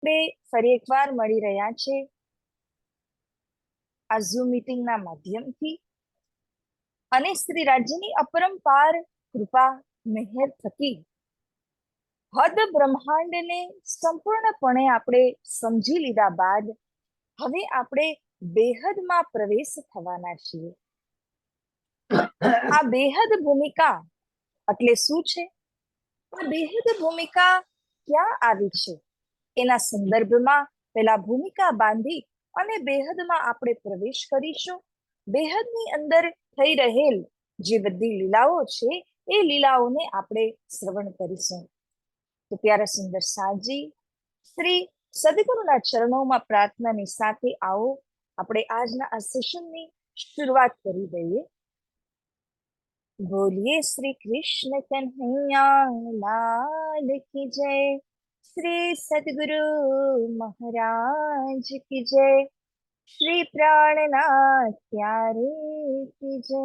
આપણે ફરી એકવાર મળી રહ્યા છે આ ઝૂમ મીટિંગના માધ્યમથી અને શ્રી રાજ્યની અપરંપાર કૃપા મહેર થકી હદ બ્રહ્માંડને સંપૂર્ણપણે આપણે સમજી લીધા બાદ હવે આપણે બેહદમાં પ્રવેશ થવાના છીએ. આ બેહદ ભૂમિકા એટલે શું છે? આ બેહદ ભૂમિકા ક્યાં આવી છે એના સંદર્ભમાં પેલા ભૂમિકા બાંધી અને બેહદમાં આપણે પ્રવેશ કરીશું. બેહદની અંદર થઈ રહેલ જે બધી લીલાઓ છે એ લીલાઓને આપણે શ્રવણ કરીશું. તો પ્યારા સુંદર સાજી, શ્રી સદગુરુના ચરણોમાં પ્રાર્થનાની સાથે આવો આપણે આજના આ સેશનની શરૂઆત કરી દઈએ. બોલીએ શ્રી કૃષ્ણ કન્હૈયા લાલ કી જય, શ્રી સદગુરુ મહારાજ કી જય, શ્રી પ્રાણનાથ પ્યારે કી જય,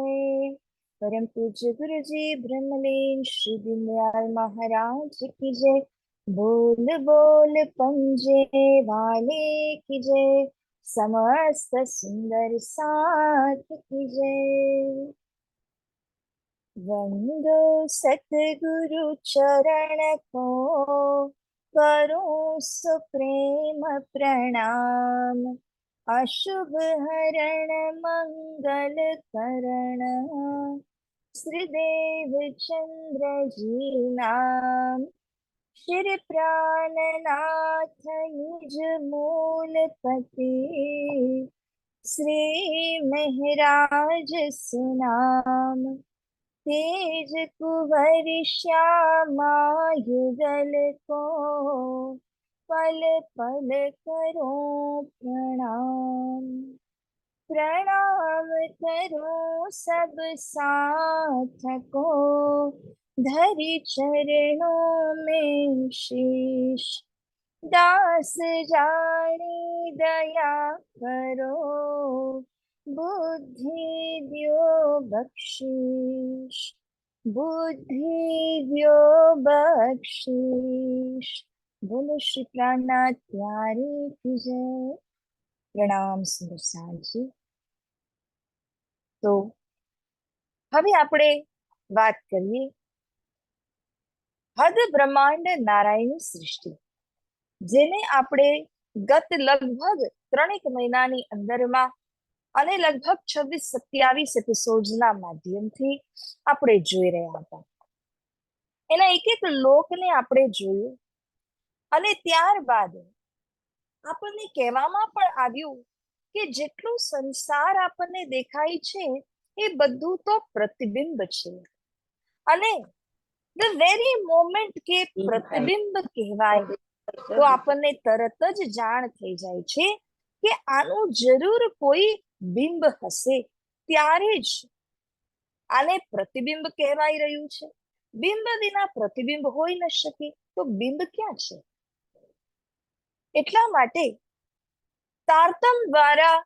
परम पूज्य गुरु जी ब्रह्मलीन श्री दीनदयाल महाराज की जय, बोल बोल पंजे वाले की जय, समस्त सुंदर साथ की जय. वंदो सतगुरु चरण को करो सुप्रेम प्रणाम, अशुभ हरण मंगल करण श्रीदेव चंद्र जी नाम, श्री प्राणनाथ निज मूलपति, श्री महराज सुनाम, तेज कुंवर श्यामा युगल को, पल पल करो प्रणाम. प्रणाम करो सब साधको, धरि चरणों में शीश, दास जाने दया करो, बुद्धि द्यो बख्शीश, बुद्धि द्यो बख्शीश. बोलो श्री प्राणनाथ प्यारे की जय. પ્રણામ સુંદર સાજી. તો હવે આપણે વાત કરીએ હદ બ્રહ્માંડ નારાયણની સૃષ્ટિ, જેને આપણે ગત લગભગ 3 મહિનાની અંદરમાં અને લગભગ 26-27 એપિસોડ્સના માધ્યમથી આપણે જોઈ રહ્યા હતા. એના એક એક લોકને આપણે જોયું અને ત્યારબાદ આપણને કહેવામાં પણ આવ્યું કે જેટલું સંસાર આપણને દેખાય છે એ બધું તો પ્રતિબિંબ છે. અને ધ વેરી મોમેન્ટ કે પ્રતિબિંબ કહેવાય તો આપણને તરત જ જાણ થઈ જાય છે કે આનું જરૂર કોઈ બિંબ હશે, ત્યારે જ આને પ્રતિબિંબ કહેવાય રહ્યું છે. બિંબ વિના પ્રતિબિંબ હોઈ ન શકે, તો બિંબ ક્યાં છે? એટલા માટે તારતમ દ્વારા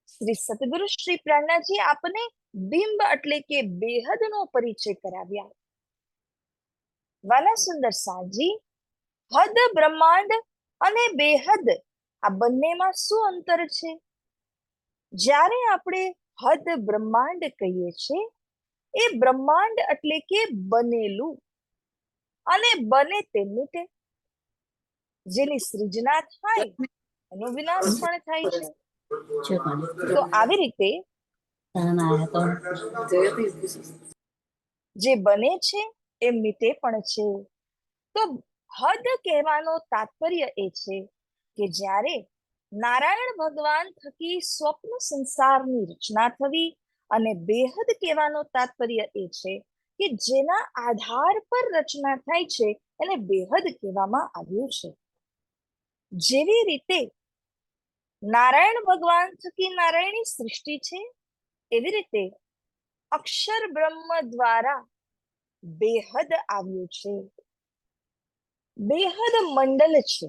શ્રી સતગુરુ શ્રી પ્રાણનાથજી આપને બિંબ એટલે કે બેહદનો પરિચય કરાવ્યા. વાલા સુંદર સાજી, હદ બ્રહ્માંડ અને બેહદ આ બંનેમાં શું અંતર છે? જ્યારે આપણે હદ બ્રહ્માંડ કહીએ છીએ, એ બ્રહ્માંડ એટલે કે બનેલું અને બને તેનું તે, જેની સૃજના થાય એનો વિનાશ પણ થાય છે. તો આવી રીતે જે બને છે એ મિટે પણ છે. તો હદ કહેવાનો તાત્પર્ય એ છે કે જ્યારે નારાયણ ભગવાન થકી સ્વપ્ન સંસારની રચના થવી, અને બેહદ કહેવાનો તાત્પર્ય એ છે કે જેના આધાર પર રચના થાય છે એને બેહદ કહેવામાં આવ્યું છે. જેવી રીતે નારાયણ ભગવાન થકી નારાયણની સૃષ્ટિ છે, એવી રીતે અક્ષર બ્રહ્મ દ્વારા બેહદ આવ્યું છે. બેહદ મંડલ છે,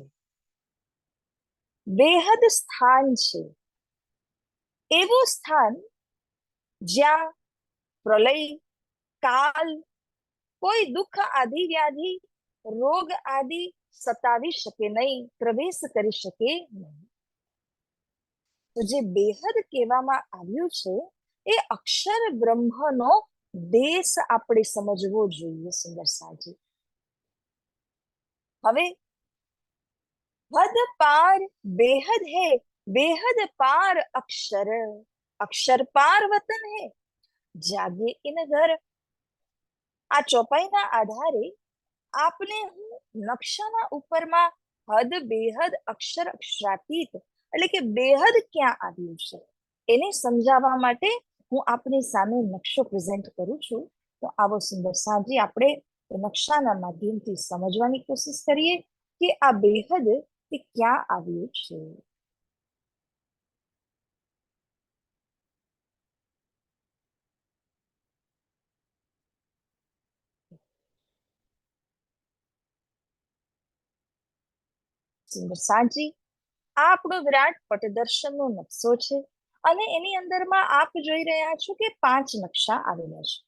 બેહદ સ્થાન છે. એવું સ્થાન જ્યાં પ્રલય, કાલ, કોઈ દુઃખ આદિ વ્યાધિ, રોગ આદિ સતાવી શકે નહીં, પ્રવેશ કરી શકે નહીં. તો જે બેહદ કહેવામાં આવ્યું છે એ અક્ષર બ્રહ્મનો દેશ આપણે સમજવો જોઈએ. સુંદર સાજી. હવે હદ પાર બેહદ હે, બેહદ પાર અક્ષર, અક્ષર પાર વતન હે, જાગે ઇન ઘર. આ ચોપાઈના આધારે આપને હું નકશાના ઉપરમાં હદ બેહદ અક્ષર અક્ષરાતીત એટલે કે બેહદ ક્યાં આવ્યું છે એને સમજાવવા માટે હું આપની સામે નકશો પ્રેઝન્ટ કરું છું. તો આવો સુંદર સાજી આપણે નકશાના માધ્યમથી સમજવાની કોશિશ કરીએ કે આ બેહદ એ ક્યાં આવ્યું છે. સુંદર સાજી, આ આપણો વિરાટ પટદર્શનનો નકશો છે અને એની અંદરમાં આપ જોઈ રહ્યા છો કે 5 નકશા આવેલા છે.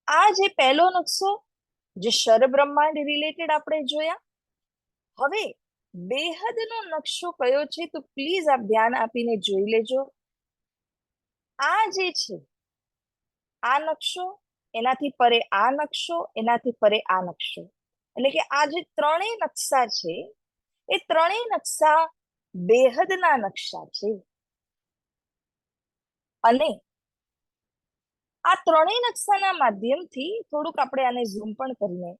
આ જે પહેલો નકશો જે શર બ્રહ્માંડ રિલેટેડ આપણે જોયા. હવે બેહદ નો નકશો કયો છે તો પ્લીઝ આપ ધ્યાન આપીને જોઈ લેજો. આ જે છે આ નકશો, એનાથી પરે આ નકશો, એનાથી પરે આ નકશો, એટલે કે આ જે ત્રણેય નકશા છે એ ત્રણેય નકશા બેહદના નકશા છે. અને આ ત્રણેય નકશાના માધ્યમથી થોડુંક આપણે આને ઝૂમ પણ કરીને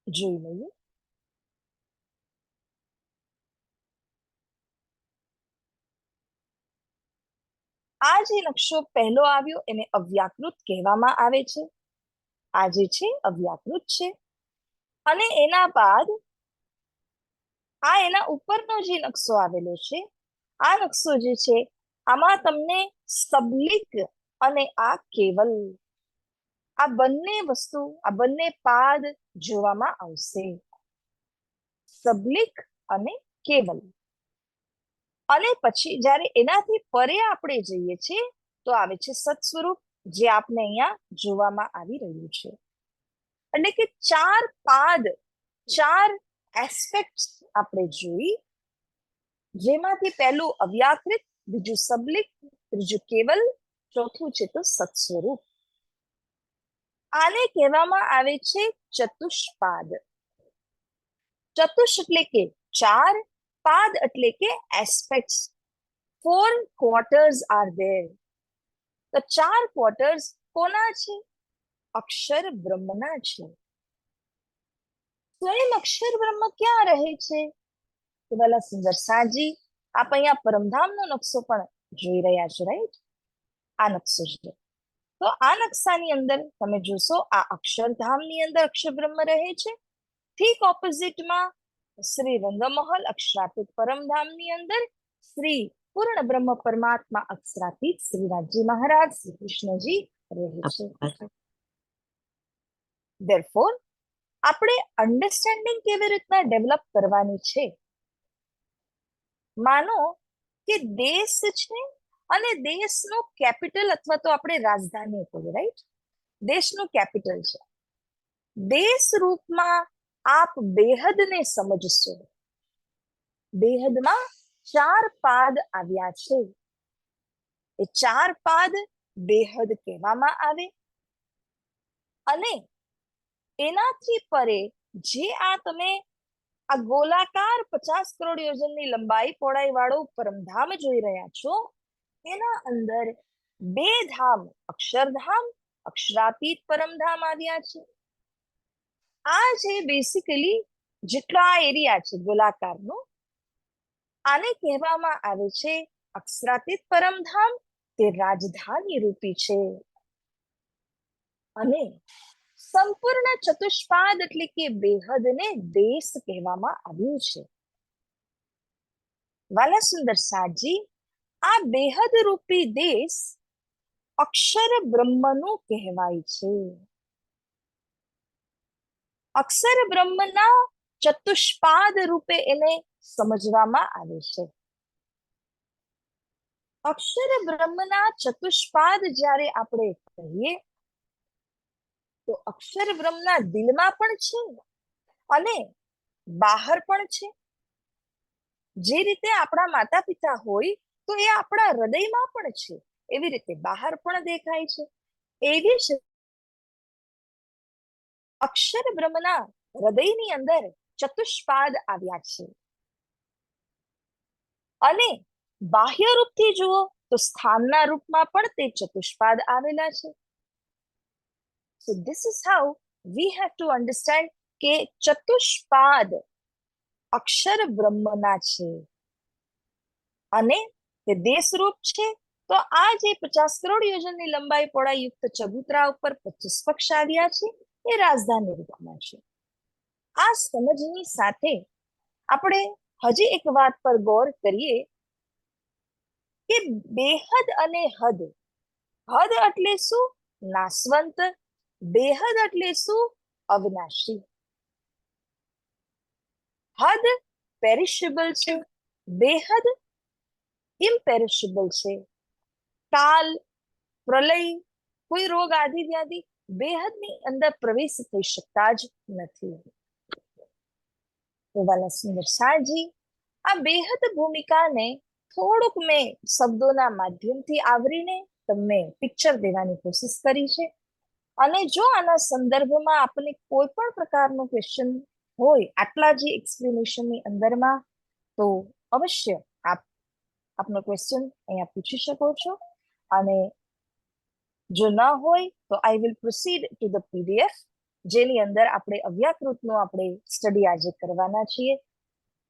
જોઈ લઈએ. આ જે નકશો પહેલો આવ્યો એને અવ્યાકૃત કહેવામાં આવે છે. આ જે છે અવ્યાકૃત છે. અને એના બાદ આ એના ઉપરનો જે નકશો આવેલો છે આ નકશો જે છે આમાં તમને સબલિક અને આ કેવલ આ બંને વસ્તુ, આ બંને પાદ જોવામાં આવશે. સબલિક અને કેવલ. અને પછી જ્યારે એનાથી પરે આપણે જઈએ છીએ તો આવે છે સત સ્વરૂપ, જે આપને અહીંયા જોવામાં આવી રહ્યું છે. એટલે કે 4 પાદ, 4 એસ્પેક્ટ આપણે જોઈ, જેમાંથી પહેલું અવ્યાકૃત, બીજું સબલિક, ત્રીજું કેવલ, ચોથું છે તો સત સ્વરૂપ. આને કહેવામાં આવે છે ચતુષ્પાદ. ચતુષ એટલે કે 4, પાદ એટલે કે એસ્પેક્ટ્સ. 4 quarters are there. તો 4 ક્વાર્ટર્સ કોના છે? અક્ષર બ્રહ્મના છે. સ્વયં અક્ષર બ્રહ્મ ક્યાં રહે છે? તો ભલા સુંદર સાજી, આપ અહીંયા પરમધામનો નકશો પણ જોઈ રહ્યા છો, રાઈટ? આ નકશો છે. તો આ નકશાની અંદર તમે જોશો આ અક્ષરધામની અંદર અક્ષર બ્રહ્મ રહે છે. ઠીક ઓપોઝિટમાં શ્રી રંગમહલ અક્ષરાતીત પરમધામની અંદર શ્રી પૂર્ણ બ્રહ્મ પરમાત્મા અક્ષરાતીત શ્રીનાથજી મહારાજ શ્રી કૃષ્ણજી રહે છે. ધેરફોર આપણે અન્ડરસ્ટેન્ડિંગ કેવી રીતના ડેવલપ કરવાની છે? માનો કે દેશ છે અને દેશનું કેપિટલ અથવા તો આપણે રાજધાની કહીએ, રાઈટ? દેશનું કેપિટલ છે. દેશ રૂપમાં આપ બેહદને સમજશો. બેહદમાં 4 પાદ આવ્યા છે. એ 4 પાદ બેહદ કહેવામાં આવે. અને એનાથી પરે જે આ તમે આ ગોલાકાર 50 કરોડ યોજનની લંબાઈ પહોળાઈ વાળું પરમધામ જોઈ રહ્યા છો, એના અંદર 2 ધામ, અક્ષરધામ, અક્ષરાતીત પરમધામ આવ્યા છે. આ જે બેસિકલી જેટલો આ એરિયા છે ગોલાકારનો, આને કહેવામાં આવે છે અક્ષરાતીત પરમધામ. તે રાજધાની રૂપી છે. અને સંપૂર્ણ ચતુષ્પાદ એટલે કે બેહદને દેશ કહેવામાં આવ્યું છે. વાલા સુંદર સાજી, આ બેહદ રૂપી દેશ અક્ષર બ્રહ્મનું કહેવાય છે. અક્ષર બ્રહ્મના ચતુષ્પાદ રૂપે એને સમજવામાં આવે છે. અક્ષર બ્રહ્મના ચતુષ્પાદ જ્યારે આપણે કહીએ તો અક્ષર બ્રહ્મના દિલમાં પણ છે અને બહાર પણ છે. જે રીતે આપણા માતા પિતા હોય તો એ આપણા હૃદયમાં પણ છે, એવી રીતે બહાર પણ દેખાય છે. એવી જ અક્ષર બ્રહ્મના હૃદયની અંદર ચતુષ્પાદ આવ્યા છે અને બાહ્ય રૂપથી જુઓ તો સ્થાનના રૂપમાં પણ તે ચતુષ્પાદ આવેલા છે. So this is how we have to understand કે ચતુષ્પાદ અક્ષર બ્રહ્મના છે અને તે દેશરૂપ છે. તો આ જે 50 કરોડ યોજનની લંબાઈ પહોળાઈ યુક્ત ચબૂતરા ઉપર 25 પક્ષ આવ્યા છે એ રાજધાની રૂપમાં છે. આ સમજની સાથે આપણે હજી એક વાત પર ગૌર કરીએ કે બેહદ અને હદ. હદ એટલે શું? નાશવંત. બેહદ એટલે શું? અવિનાશી. હદ પેરિશેબલ છે, બેહદ ઇમ્પેરિશેબલ છે. કાલ, પ્રલય, કોઈ રોગ આદિ વ્યાધિ બેહદની અંદર પ્રવેશ થઈ શકતા જ નથી. તો વાલા સુંદર સાજી, આ બેહદ ભૂમિકાને થોડુંક મેં શબ્દોના માધ્યમથી આવરીને તમને પિક્ચર દેવાની કોશિશ કરી છે. અને જો આના સંદર્ભમાં આપને કોઈ પણ પ્રકારનો ક્વેશ્ચન હોય આટલા જે એક્સપ્લેનેશનની અંદરમાં, તો અવશ્ય આપનો ક્વેશ્ચન અહીંયા પૂછી શકો છો. અને જો ન હોય તો I will proceed to the PDF, જેની અંદર આપણે અવ્યાકૃતનો આપણે સ્ટડી આજે કરવાના છીએ.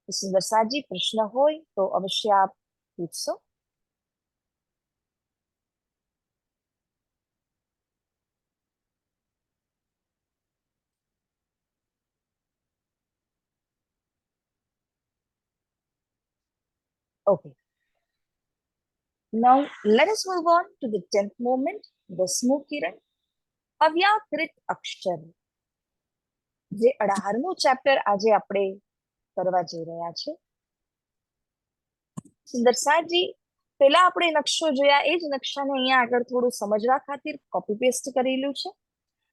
સુંદર સાજી, પ્રશ્ન હોય તો અવશ્ય આપ પૂછશો. Okay. Now let us move on to the 10th movement, દસમું કિરણ, અવ્યાકૃત અક્ષર. જે 18મું ચેપ્ટર આજે આપણે કરવા જઈ રહ્યા છે. સુંદર સાજી, પેલા આપણે નકશો જોયા, એ જ નકશાને અહીંયા આગળ થોડું સમજવા ખાतिर કોપી પેસ્ટ કરેલું છે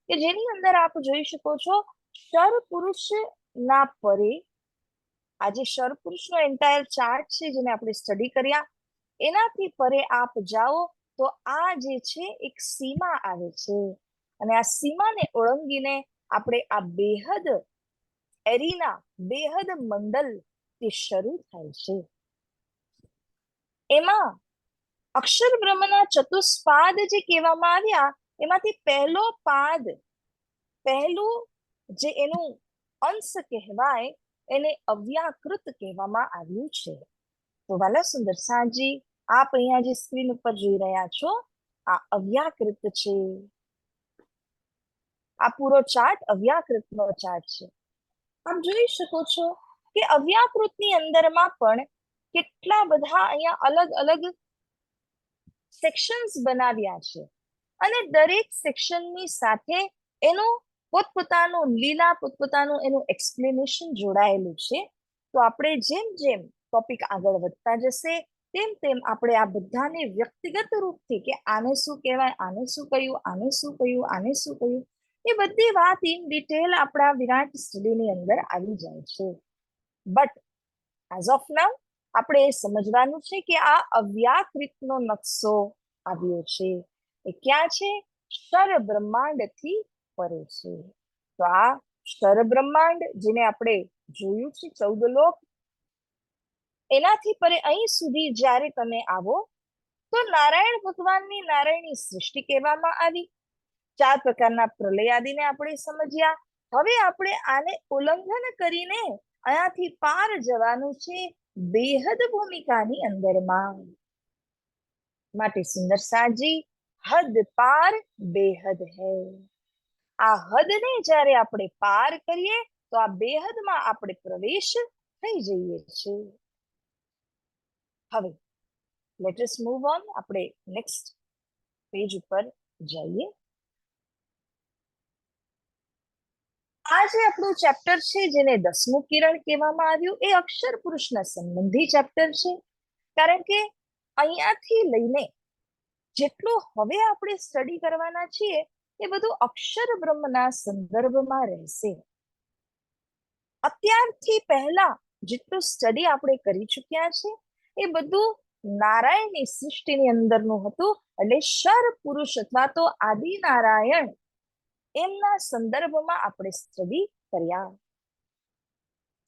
કે જેની અંદર આપ જોઈ શકો છો શર પુરુષ ના પરે. આજે શર પુરુષનો એન્ટાયર ચાર્ટ છે જેને આપણે સ્ટડી કર્યા, એનાથી પરે આપ જાઓ તો આ જે છે એક સીમા આવે છે અને આ સીમાને ઓળંગીને આપણે આ બેહદ એરીના, બેહદ મંડલ તે શરૂ થાય છે. એમાં અક્ષર બ્રહ્મના ચતુષ્પાદ જે કહેવામાં આવ્યા એમાંથી પહેલો પાદ, પહેલું જે એનું અંશ કહેવાય એને અવ્યાકૃત કહેવામાં આવ્યું છે. તો વાલા સુંદર સાજી, આપ અહીંયા જે સ્ક્રીન ઉપર જોઈ રહ્યા છો આ અવ્યાકૃત છે. આ પૂરો ચાર્ટ અવ્યાકૃતનો ચાર્ટ છે. આપ જોઈ શકો છો કે અવ્યાકૃતની અંદરમાં પણ કેટલા બધા અહીંયા અલગ અલગ સેક્શન્સ બનાવ્યા છે અને દરેક સેક્શનની સાથે એનું પોતપોતાનું લીલા, પોતપોતાનું એનું એક્સપ્લેનેશન જોડાયેલું છે. તો આપણે જેમ જેમ ટોપિક આગળ વધતા જશે તેમ તેમ આપણે આ બધાને વ્યક્તિગત રૂપથી કે આને શું કહેવાય, આને શું કહ્યું, આને શું કહ્યું, આને શું કહ્યું, એ બધી વાત ઇન ડિટેલ આપણા વિરાટ સ્ટડીની અંદર આવી જાય છે. બટ એઝ ઓફ નાઉ આપણે એ સમજવાનું છે કે આ અવ્યાકૃતનો નકશો આવ્યો છે એ ક્યાં છે? શર બ્રહ્માંડથી પરે છે. તો આ શર બ્રહ્માંડ જેને આપણે જોયું છે 14 લોક, એનાથી પરે અહીં સુધી જ્યારે તમે આવો તો નારાયણ ભગવાનની નારાયણની સૃષ્ટિ કહેવામાં આવી. 4 પ્રકારના પ્રલય આદિને આપણે સમજ્યા. હવે આપણે આને ઉલ્લંઘન કરીને અહીંયાથી પાર જવાનું છે બેહદ ભૂમિકાની અંદરમાં. માટે સુંદર સાજી, હદ પાર બેહદ હૈ. આ હદને જ્યારે આપણે પાર કરીએ તો આ બેહદમાં આપણે પ્રવેશ થઈ જઈએ છીએ. હવે લેટ અસ મૂવ ઓન, આપણે નેક્સ્ટ પેજ ઉપર જઈએ. આ જે આપણું ચેપ્ટર છે જેને 10મું કિરણ કહેવામાં આવ્યું એ અક્ષર પુરુષના સંબંધી ચેપ્ટર છે. કારણ કે અહીંયાથી લઈને જેટલું હવે આપણે સ્ટડી કરવાના છીએ એ બધું અક્ષર બ્રહ્મના સંદર્ભમાં રહેશે. અત્યારથી પહેલા જેટલું સ્ટડી આપણે કરી ચુક્યા છે એ બધું નારાયણની સૃષ્ટિની અંદરનું હતું. એટલે શર પુરુષ અથવા તો આદિ નારાયણ એમના સંદર્ભમાં આપણે સ્ટડી કર્યા.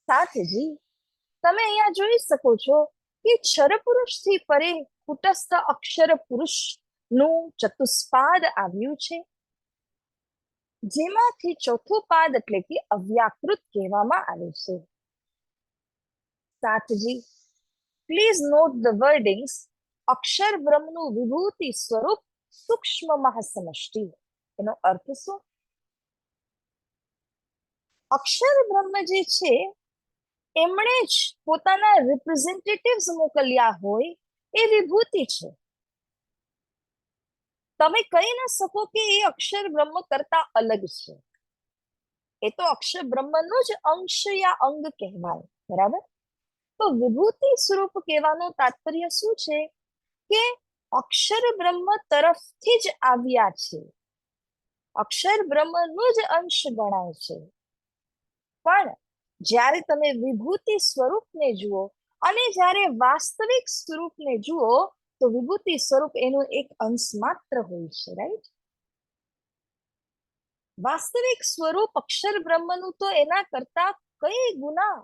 સાથજી તમે અહીંયા જોઈ શકો છો કે ક્ષર પુરુષ થી પરે કુટસ્થ અક્ષર પુરુષ નું ચતુષ્પાદ આવ્યું છે, જેમાંથી ચોથું પાદ એટલે કે અવ્યાકૃત કહેવામાં આવે છે. સાથજી પ્લીઝ નોટ ધ વર્ડિંગ્સ અક્ષર બ્રહ્મનું વિભૂતિ સ્વરૂપ સૂક્ષ્મ મહાસમષ્ટિ. એનો અર્થ શું? અક્ષર બ્રહ્મ જે છે એમણે જ પોતાના રિપ્રેઝેન્ટેટિવ્સ મોકલ્યા હોય એ વિભૂતિ છે. તમે કહી ન શકો કે એ અક્ષર બ્રહ્મ કરતા અલગ છે. એ તો અક્ષર બ્રહ્મનો જ અંશ યા અંગ કહેવાય. બરાબર? તો વિભૂતિ સ્વરૂપ કહેવાનું તાત્પર્ય શું છે કે અક્ષર બ્રહ્મ તરફથી જ આવ્યા છે, અક્ષર બ્રહ્મનો જ અંશ ગણાય છે. પણ જ્યારે તમે વિભૂતિ સ્વરૂપને જુઓ અને જ્યારે વાસ્તવિક સ્વરૂપને જુઓ તો વિભૂતિ સ્વરૂપ એનું એક અંશ માત્ર હોય છે. રાઈટ? વાસ્તવિક સ્વરૂપ અક્ષર બ્રહ્મનું તો એના કરતા કઈ ગુના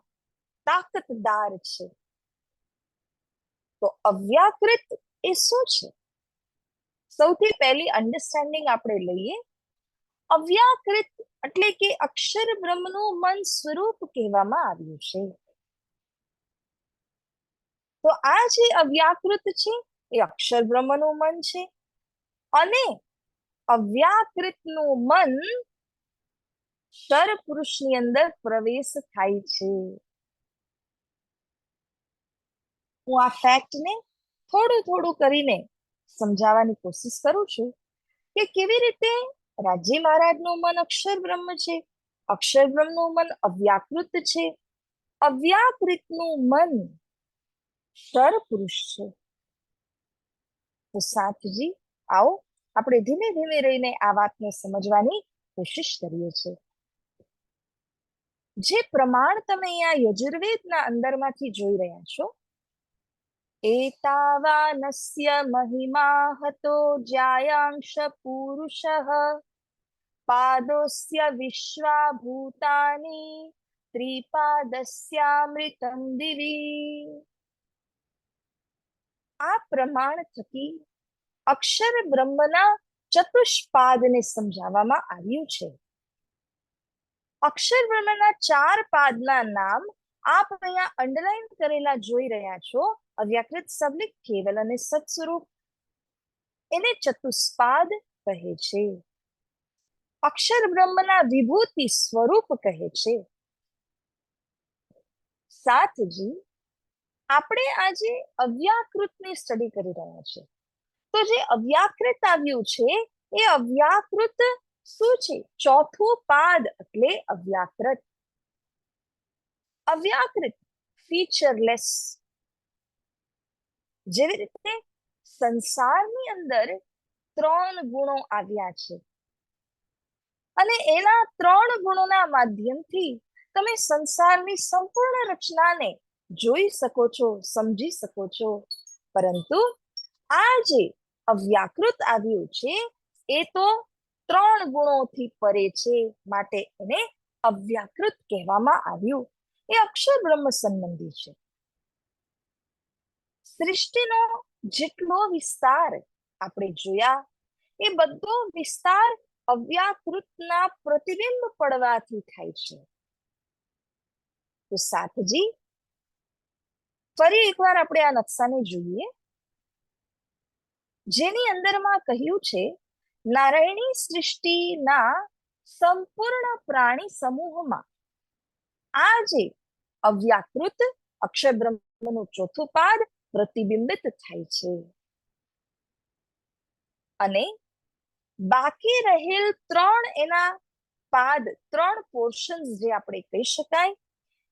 તાકતદાર છે. તો અવ્યાકૃત એ શું છે? સૌથી પહેલી અન્ડરસ્ટેન્ડિંગ આપણે લઈએ. અવ્યાકૃત એટલે કે અક્ષર બ્રહ્મનું મન સ્વરૂપ કહેવામાં આવ્યું છે. તો આ જે અવ્યાકૃત છે એ અક્ષર બ્રહ્મનું મન છે અને અવ્યાકૃતનું મન ક્ષર પુરુષની અંદર પ્રવેશ થાય છે. હું આ ફેક્ટને થોડું થોડું કરીને સમજાવવાની કોશિશ કરું છું કે કેવી રીતે રાજી મહારાજનું મન અક્ષર બ્રહ્મ છે, અક્ષર બ્રહ્મનું મન અવ્યાકૃત છે, અવ્યાકૃતનું મન ક્ષર પુરુષ છે. તો સાથજી આવો આપણે ધીમે ધીમે રહીને આ વાતને સમજવાની કોશિશ કરીએ છીએ. જે પ્રમાણ તમે અહીંયા યજુર્વેદના અંદરમાંથી જોઈ રહ્યા છો, એતાવાનસ્ય મહિમા હતો જ્યાયાંશ પુરુષઃ પાદોસ્ય વિશ્વા ભૂતાની ત્રિપાદસ્યામૃતમ દિવી. આ પ્રમાણ થકી અક્ષર બ્રહ્મના ચતુષ્પાદને સમજાવવામાં આવ્યું છે. અક્ષર બ્રહ્મના 4 પાદના નામ આપ અહીંયા અંડરલાઈન કરેલા જોઈ રહ્યા છો. અવ્યાકૃત, સબલિક, કેવલ અને સત સ્વરૂપ. એને ચતુષ્પાદ કહે છે. અક્ષર બ્રહ્મના વિભૂતિ સ્વરૂપ કહે છે. સાથજી આપણે આજે અવ્યાકૃતની સ્ટડી કરી રહ્યા છે. તો જે અવ્યાકૃત આવ્યું છે એ અવ્યાકૃત શું છે? ચોથું પાદ એટલે અવ્યાકૃત. અવ્યાકૃત ફીચરલેસ. જેવી રીતે સંસારની અંદર 3 ગુણો આવ્યા છે અને એના 3 ગુણોના માધ્યમથી તમે સંસારની સંપૂર્ણ રચનાને જોઈ શકો છો, સમજી શકો છો. પરંતુ આ જે અવ્યાકૃત આવ્યું છે એ તો 3 ગુણોથી પરે છે, માટે એને અવ્યાકૃત કહેવામાં આવ્યું. એ અક્ષર બ્રહ્મ સંબંધી છે. સૃષ્ટિનો જેટલો વિસ્તાર આપણે જોયા એ બધો વિસ્તાર અવ્યાકૃતના પ્રતિબિંબ પડવાથી થાય છે. તો સાથજી ફરી એકવાર આપણે આ નકશાને જોઈએ, જેની અંદરમાં કહ્યું છે નારાયણી સૃષ્ટિના સંપૂર્ણ પ્રાણી સમૂહમાં આ જે અવ્યાકૃત અક્ષર બ્રહ્મનું ચોથું પાદ પ્રતિબિંબિત થાય છે અને બાકી રહેલ 3 એના પાદ, 3 પોર્શન જે આપણે કહી શકાય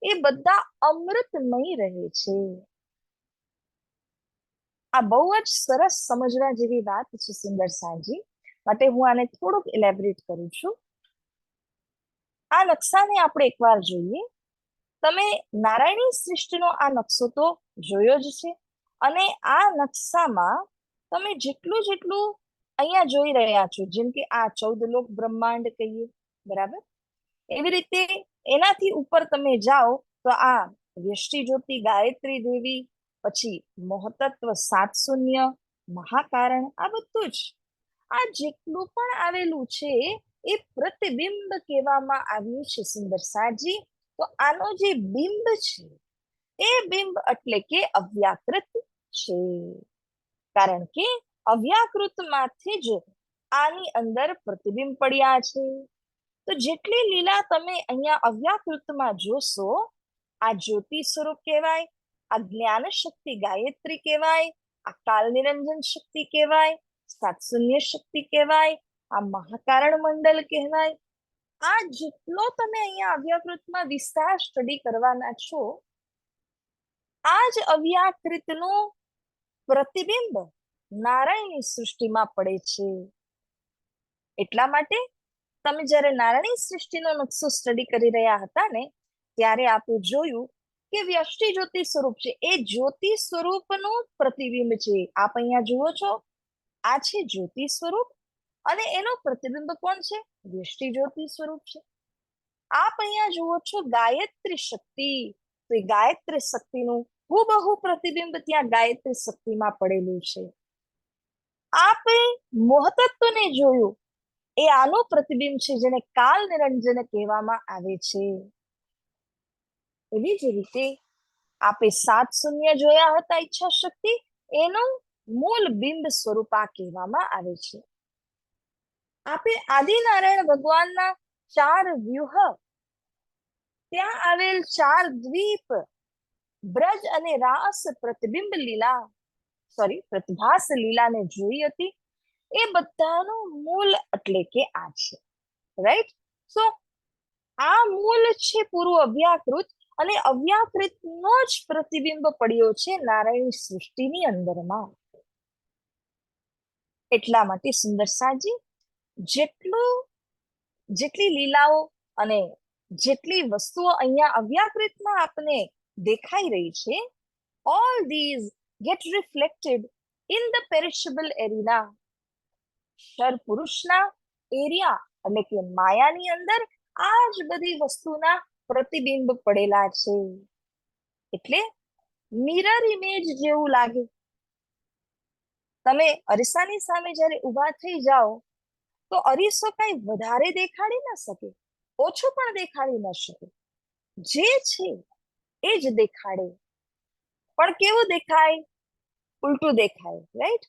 એ બધા અમૃતમય રહે છે. આ બહુ જ સરસ સમજવા જેવી વાત છે સુંદર સાંજી. માટે હું આને થોડુંક ઇલેબરેટ કરું છું. આ નકશાને આપણે એકવાર જોઈએ. તમે નારાયણી સૃષ્ટિનો આ નકશો તો જોયો જ છે, અને આ નકશામાં તમે જેટલું જેટલું અહીંયા જોઈ રહ્યા છો, જેમ કે આ 14 લોક બ્રહ્માંડ કહીએ, બરાબર, એવી રીતે એનાથી ઉપર તમે જાઓ તો આ વ્યષ્ટિ જ્યોતિ, ગાયત્રી દેવી, પછી મોહતત્વ, સાત શૂન્ય, મહાકારણ, આ બધું જ આ જેટલું પણ આવેલું છે એ પ્રતિબિંબ કહેવામાં આવ્યું છે સુંદર સાજી. તો આનો જે બિંબ છે એ બિંબ એટલે કે અવ્યાકૃત છે, કારણ કે અવ્યાકૃત માંથી જ આની અંદર પ્રતિબિંબ પડ્યા છે. તો જેટલી લીલા તમે અહીંયા અવ્યાકૃતમાં જોશો, આ જ્યોતિ સ્વરૂપ કહેવાય, આ જ્ઞાન શક્તિ ગાયત્રી કહેવાય, આ કાલ નિરંજન શક્તિ કહેવાય, સાતશૂન્ય શક્તિ કહેવાય, આ મહાકારણ મંડળ કહેવાય. આ જેટલો તમે અહીંયા અવ્યાકૃતમાં વિસ્તાર સ્ટડી કરવાના છો, આ જ અવ્યાકૃતનું પ્રતિબિંબ નારાયણની સૃષ્ટિમાં પડે છે. એટલા માટે તમે જ્યારે નારાયણી સૃષ્ટિનો નકશો સ્ટડી કરી રહ્યા હતા ને, ત્યારે આપણે જોયું કે વ્યષ્ટિ જ્યોતિ સ્વરૂપ છે, એ જ્યોતિ સ્વરૂપનું પ્રતિબિંબ છે. આપ અહીંયા જુઓ છો, આ છે જ્યોતિ સ્વરૂપ, અને એનો પ્રતિબિંબ કોણ છે? વ્યષ્ટિ જ્યોતિ સ્વરૂપ છે. આપ અહીંયા જુઓ છો ગાયત્રી શક્તિ, તો એ ગાયત્રી શક્તિનું હુબહુ પ્રતિબિંબ ત્યાં ગાયત્રી શક્તિમાં પડેલું છે. આપે મોહતત્વને જોયું, એ આનું પ્રતિબિંબ છે, જેને કાલ નિરંજન કહેવામાં આવે છે. એવી જ રીતે આપે સાત શૂન્ય જોયા હતા, ઈચ્છા શક્તિ, એનું મૂળ બિંબ સ્વરૂપ આ કહેવામાં આવે છે. આપે આદિનારાયણ ભગવાનના 4 વ્યુહ, ત્યાં આવેલ 4 દ્વીપ, બ્રજ અને રાસ પ્રતિબિંબ લીલા, પ્રતિભાસ લીલાને જોઈ હતી. એ બધાનું મૂળ એટલે કે આ છે, રાઈટ? સો આ મૂળ છે પૂરું અવ્યાકૃત, અને અવ્યાકૃત નો જ પ્રતિબિંબ પડ્યો છે નારાયણ સૃષ્ટિની અંદરમાં. એટલા માટે સુંદર સાજી, જેટલી લીલાઓ અને જેટલી વસ્તુઓ અહીંયા અવ્યાકૃતમાં આપને દેખાઈ રહી છે, all these get reflected in the perishable arena. ક્ષર પુરુષના એરિયા એટલે કે માયાની અંદર આ જ બધી વસ્તુના પ્રતિબિંબ પડેલા છે. એટલે મિરર ઇમેજ જેવું લાગે. તમે અરીસાની સામે જ્યારે ઊભા થઈ જાઓ તો અરીસો કઈ વધારે દેખાડી ન શકે, ઓછું પણ દેખાડી ન શકે. જે છે એ જ દેખાડે, પણ કેવું દેખાય? ઉલટું દેખાય, રાઈટ?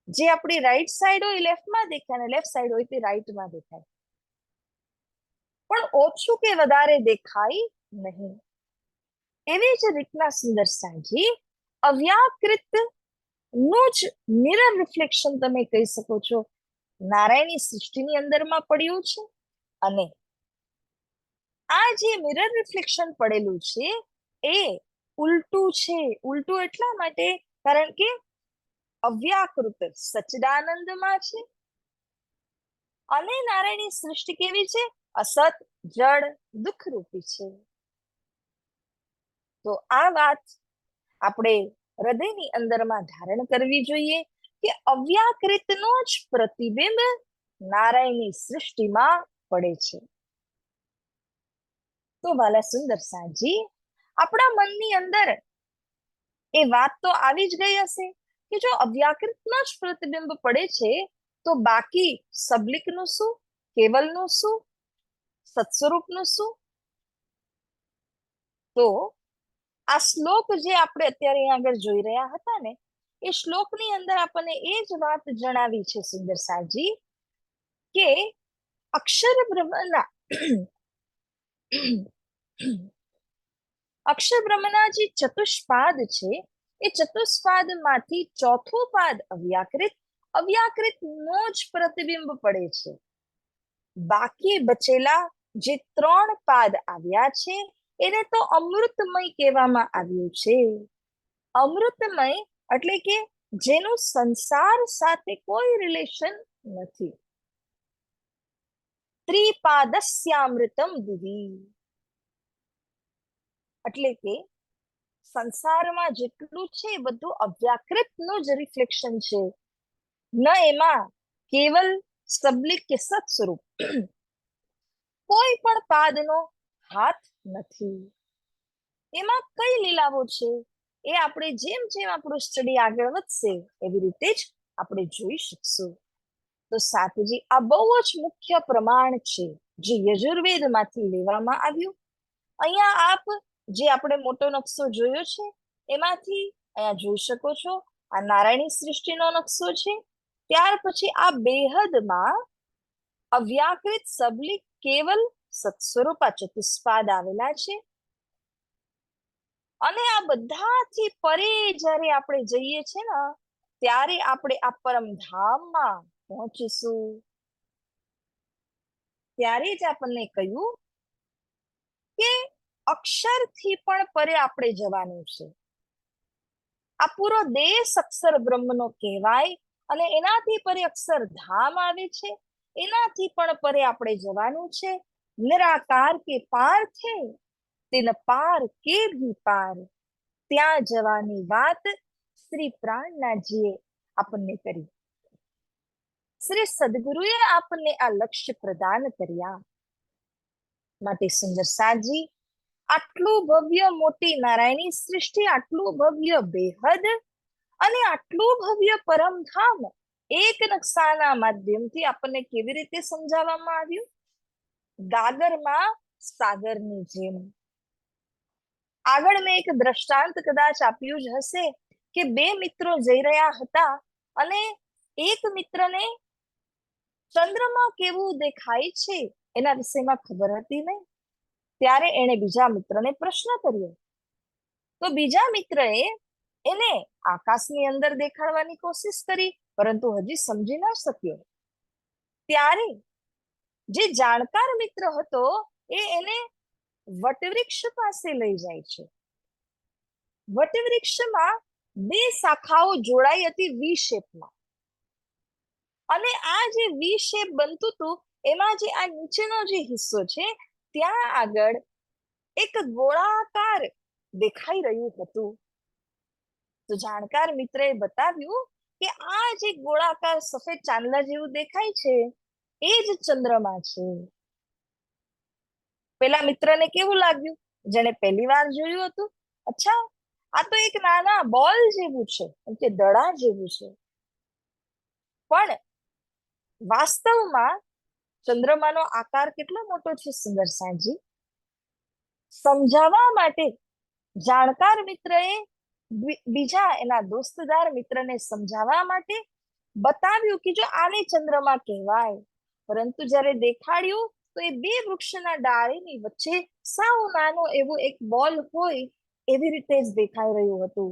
જે આપણી રાઈટ સાઈડ હોય લેફ્ટમાં દેખાય, અને લેફ્ટ સાઈડ હોય તે રાઈટમાં દેખાય, પણ ઓછું કે વધારે દેખાય નહીં. એવી જ રીતના સુંદર સાજી અવ્યાકૃત નું જ મિરર રિફ્લેક્શન તમે કહી શકો છો નારાયણની સૃષ્ટિની અંદરમાં પડ્યું છે. અને આ જે મિરર રિફ્લેક્શન પડેલું છે એ ઉલટું છે. ઉલટું એટલા માટે કારણ કે અવ્યાકૃત સચ્ચિદાનંદમાં છે, અને નારાયણની સૃષ્ટિ કેવી છે? અસત, જડ, દુઃખ રૂપી છે. તો આ વાત આપણે હૃદયની અંદરમાં ધારણ કરવી જોઈએ કે અવ્યાકૃતનો જ પ્રતિબિંબ નારાયણની સૃષ્ટિમાં પડે છે. તો વાલા સુંદર સાજી, આપણા મનની અંદર એ વાત તો આવી જ ગઈ હશે કે જો અવ્યાકૃતનો જ પ્રતિબિંબ પડે છે તો બાકી સબલિકનું શું, કેવલનું શું, સત્સ્વરૂપનું શું? તો આ શ્લોક જે આપણે અત્યારે અહીં આગળ જોઈ રહ્યા હતા ને, એ શ્લોકની અંદર આપણને એ જ વાત જણાવી છે સુંદર સાજી કે અક્ષર બ્રહ્મના અક્ષર બ્રહ્મના જે ચતુષ્પાદ છે, એ ચતુષ્પાદ માંથી ચોથું પાદ અવ્યાકૃત, અવ્યાકૃત નો જ પ્રતિબિંબ પડે છે. બાકી બચેલા જે 3 પાદ આવ્યા છે એને તો અમૃતમય કહેવામાં આવ્યું છે. અમૃતમય એટલે કે જેનું સંસાર સાથે કોઈ રિલેશન નથી. ત્રિપાદસ્યામૃતમ દિવી. એટલે કે સંસારમાં જેટલું છે એ બધું અવ્યાકૃત નું જ રિફ્લેક્શન છે, ન એમાં કેવલ સબલિક કે સત સ્વરૂપ કોઈ પણ પાદનો હાથ નથી. એમાં કઈ લીલાઓ છે એ આપણે જેમ જેમ આપણું સ્ટડી આગળ વધશે એવી રીતે જ આપણે જોઈ શકશું. તો સાતજી, આ બહુ જ મુખ્ય પ્રમાણ છે જે યજુર્વેદ માંથી લેવામાં આવ્યું. અહીંયા આપ જે આપણે મોટો નકશો જોયો છે એમાંથી અહીંયા જોઈ શકો છો આ નારાયણી સૃષ્ટિનો નકશો છે. ત્યાર પછી આ બેહદમાં અવ્યાકૃત સબલિક કેવલ સત્સ્વરૂપા ચતુષ્પાદ આવેલા છે. અને આ બધાથી પરે જ્યારે આપણે જઈએ છે ને ત્યારે આપણે આ પરમધામમાં પહોંચીશું. ત્યારે જ આપણને કહ્યું કે અક્ષરથી પણ પરે આપણે જવાનું છે. આ પૂરો દેશ અક્ષર બ્રહ્મનો કહેવાય અને એનાથી પરે અક્ષરધામ આવે છે. એનાથી પણ પરે આપણે જવાનું છે. નિરાકાર કે પાર છે તેન પાર કે ભી પાર. ત્યાં જવાની વાત શ્રી પ્રાણનાથજીએ આપણને કરી. શ્રી સદગુરુએ આપણને આ લક્ષ્ય પ્રદાન કર્યા. માટે સુંદર સાજી, આટલું ભવ્ય મોટી નારાયણી સૃષ્ટિ, આટલું ભવ્ય બેહદ અને આટલું ભવ્ય પરમધામ એક નકશાના માધ્યમથી આપણને કેવી રીતે સમજાવવામાં આવ્યું? ગાગરમાં સાગરની જેમ. આગળ મેં એક દ્રષ્ટાંત કદાચ આપ્યું જ હશે કે બે મિત્રો જઈ રહ્યા હતા અને એક મિત્રને ચંદ્રમાં કેવું દેખાય છે એના વિષયમાં ખબર હતી નહીં. ત્યારે એણે બીજા મિત્રને પ્રશ્ન કર્યો. તો બીજા મિત્રએ એને આકાશની અંદર દેખાડવાની કોશિશ કરી, પરંતુ હજી સમજી ન શક્યો. ત્યારે જે જાણકાર મિત્ર હતો એ એને વટવૃક્ષ પાસે લઈ જાય છે. વટવૃક્ષમાં બે શાખાઓ જોડાઈ હતી વી શેપમાં. અને આ જે વી શેપ બનતું હતું એમાં જે આ નીચેનો જે હિસ્સો છે ત્યાં આગળ એક ગોળાકાર દેખાઈ રહ્યું હતું. તો જાણકાર મિત્રએ બતાવ્યું કે આ જે ગોળાકાર સફેદ ચાંદલા જેવું દેખાય છે એ જ ચંદ્રમા છે. પેલા મિત્રને કેવું લાગ્યું? જેને પહેલી વાર જોયું હતું, અચ્છા આ તો એક નાના બોલ જેવું છે, કે દડા જેવું છે. પણ વાસ્તવમાં ચંદ્રમાનો આકાર કેટલો મોટો છે સુંદર સાંજી? સમજાવવા માટે જાણકાર મિત્રએ બીજા એના દોસ્તદાર મિત્રને સમજાવવા માટે બતાવ્યું કે જો આને ચંદ્રમા કહેવાય. પરંતુ જ્યારે દેખાડ્યું તો એ બે વૃક્ષના ડાળીની વચ્ચે સાવ નાનો એવો એક બોલ હોય એવી રીતે જ દેખાઈ રહ્યું હતું.